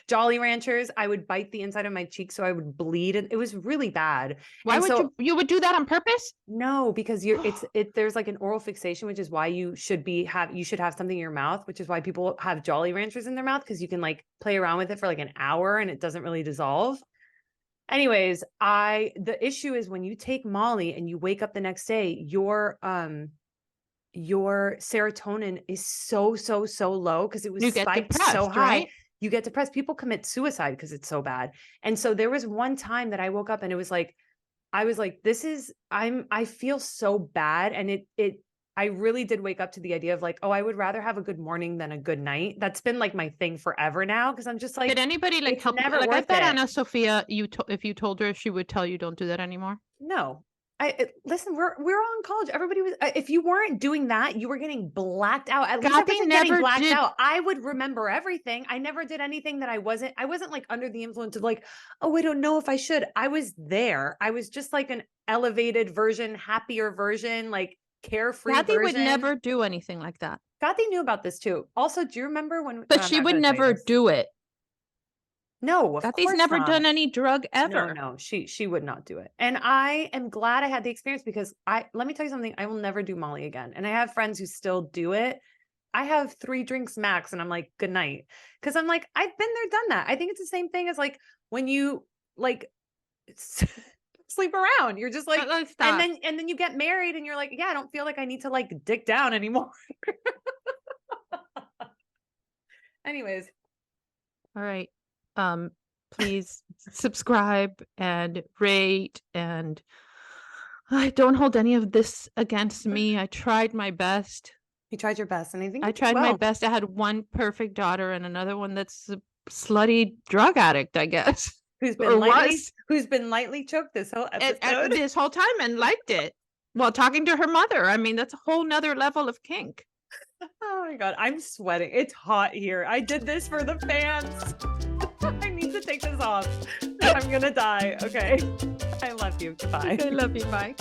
[SPEAKER 1] Jolly Ranchers, I would bite the inside of my cheek so I would bleed. And it was really bad.
[SPEAKER 2] why
[SPEAKER 1] And
[SPEAKER 2] would
[SPEAKER 1] so,
[SPEAKER 2] you would do that on purpose?
[SPEAKER 1] no, because there's like an oral fixation, which is why you should have something in your mouth, which is why people have Jolly Ranchers in their mouth, because you can like play around with it for like an hour and it doesn't really dissolve. Anyways, the issue is when you take Molly and you wake up the next day, your serotonin is so low because it was
[SPEAKER 2] You get
[SPEAKER 1] spiked so
[SPEAKER 2] depressed,
[SPEAKER 1] high.
[SPEAKER 2] right?
[SPEAKER 1] You get depressed. People commit suicide because it's so bad. And so there was one time that I woke up and it was like, I was like, I feel so bad. And I really did wake up to the idea of like, oh, I would rather have a good morning than a good night. That's been like my thing forever now. Cause I'm just like,
[SPEAKER 2] Did anybody like
[SPEAKER 1] it's
[SPEAKER 2] help you?
[SPEAKER 1] never
[SPEAKER 2] Like I
[SPEAKER 1] worth
[SPEAKER 2] bet
[SPEAKER 1] it.
[SPEAKER 2] Anna Sophia, if you told her, she would tell you don't do that anymore.
[SPEAKER 1] No, listen, we're all in college. Everybody was, if you weren't doing that, you were getting blacked out. At least I
[SPEAKER 2] Kathy
[SPEAKER 1] wasn't getting
[SPEAKER 2] never
[SPEAKER 1] blacked
[SPEAKER 2] did.
[SPEAKER 1] out. I would remember everything. I never did anything that I wasn't like under the influence of like, oh, I don't know if I should. I was there. I was just like an elevated version, happier version, like carefree
[SPEAKER 2] Kathy would
[SPEAKER 1] version.
[SPEAKER 2] never do anything like that.
[SPEAKER 1] Kathy knew about this too. Also, do you remember when?
[SPEAKER 2] But
[SPEAKER 1] I'm
[SPEAKER 2] she
[SPEAKER 1] not
[SPEAKER 2] would
[SPEAKER 1] gonna tell you
[SPEAKER 2] never
[SPEAKER 1] this.
[SPEAKER 2] do it.
[SPEAKER 1] No, of
[SPEAKER 2] Kathy's
[SPEAKER 1] course
[SPEAKER 2] never
[SPEAKER 1] not.
[SPEAKER 2] done any drug ever.
[SPEAKER 1] No, she would not do it. And I am glad I had the experience because let me tell you something, I will never do Molly again. And I have friends who still do it. I have 3 drinks max and I'm like, good night. Cause I'm like, I've been there, done that. I think it's the same thing as like when you like sleep around, you're just like,
[SPEAKER 2] Stop.
[SPEAKER 1] and then you get married and you're like, yeah, I don't feel like I need to like dick down anymore. Anyways.
[SPEAKER 2] All right. Please subscribe and rate, and I don't hold any of this against me. I tried my best.
[SPEAKER 1] You tried your best, and I think
[SPEAKER 2] I
[SPEAKER 1] you did
[SPEAKER 2] tried my
[SPEAKER 1] well.
[SPEAKER 2] best. I had one perfect daughter and another one that's a slutty drug addict, I guess.
[SPEAKER 1] Who's been lightly choked this whole episode.
[SPEAKER 2] This whole time and liked it while talking to her mother. I mean, that's a whole nother level of kink.
[SPEAKER 1] Oh my God, I'm sweating. It's hot here. I did this for the fans. I need to take this off. I'm gonna die. Okay. I love you. Bye.
[SPEAKER 2] I love you. Bye.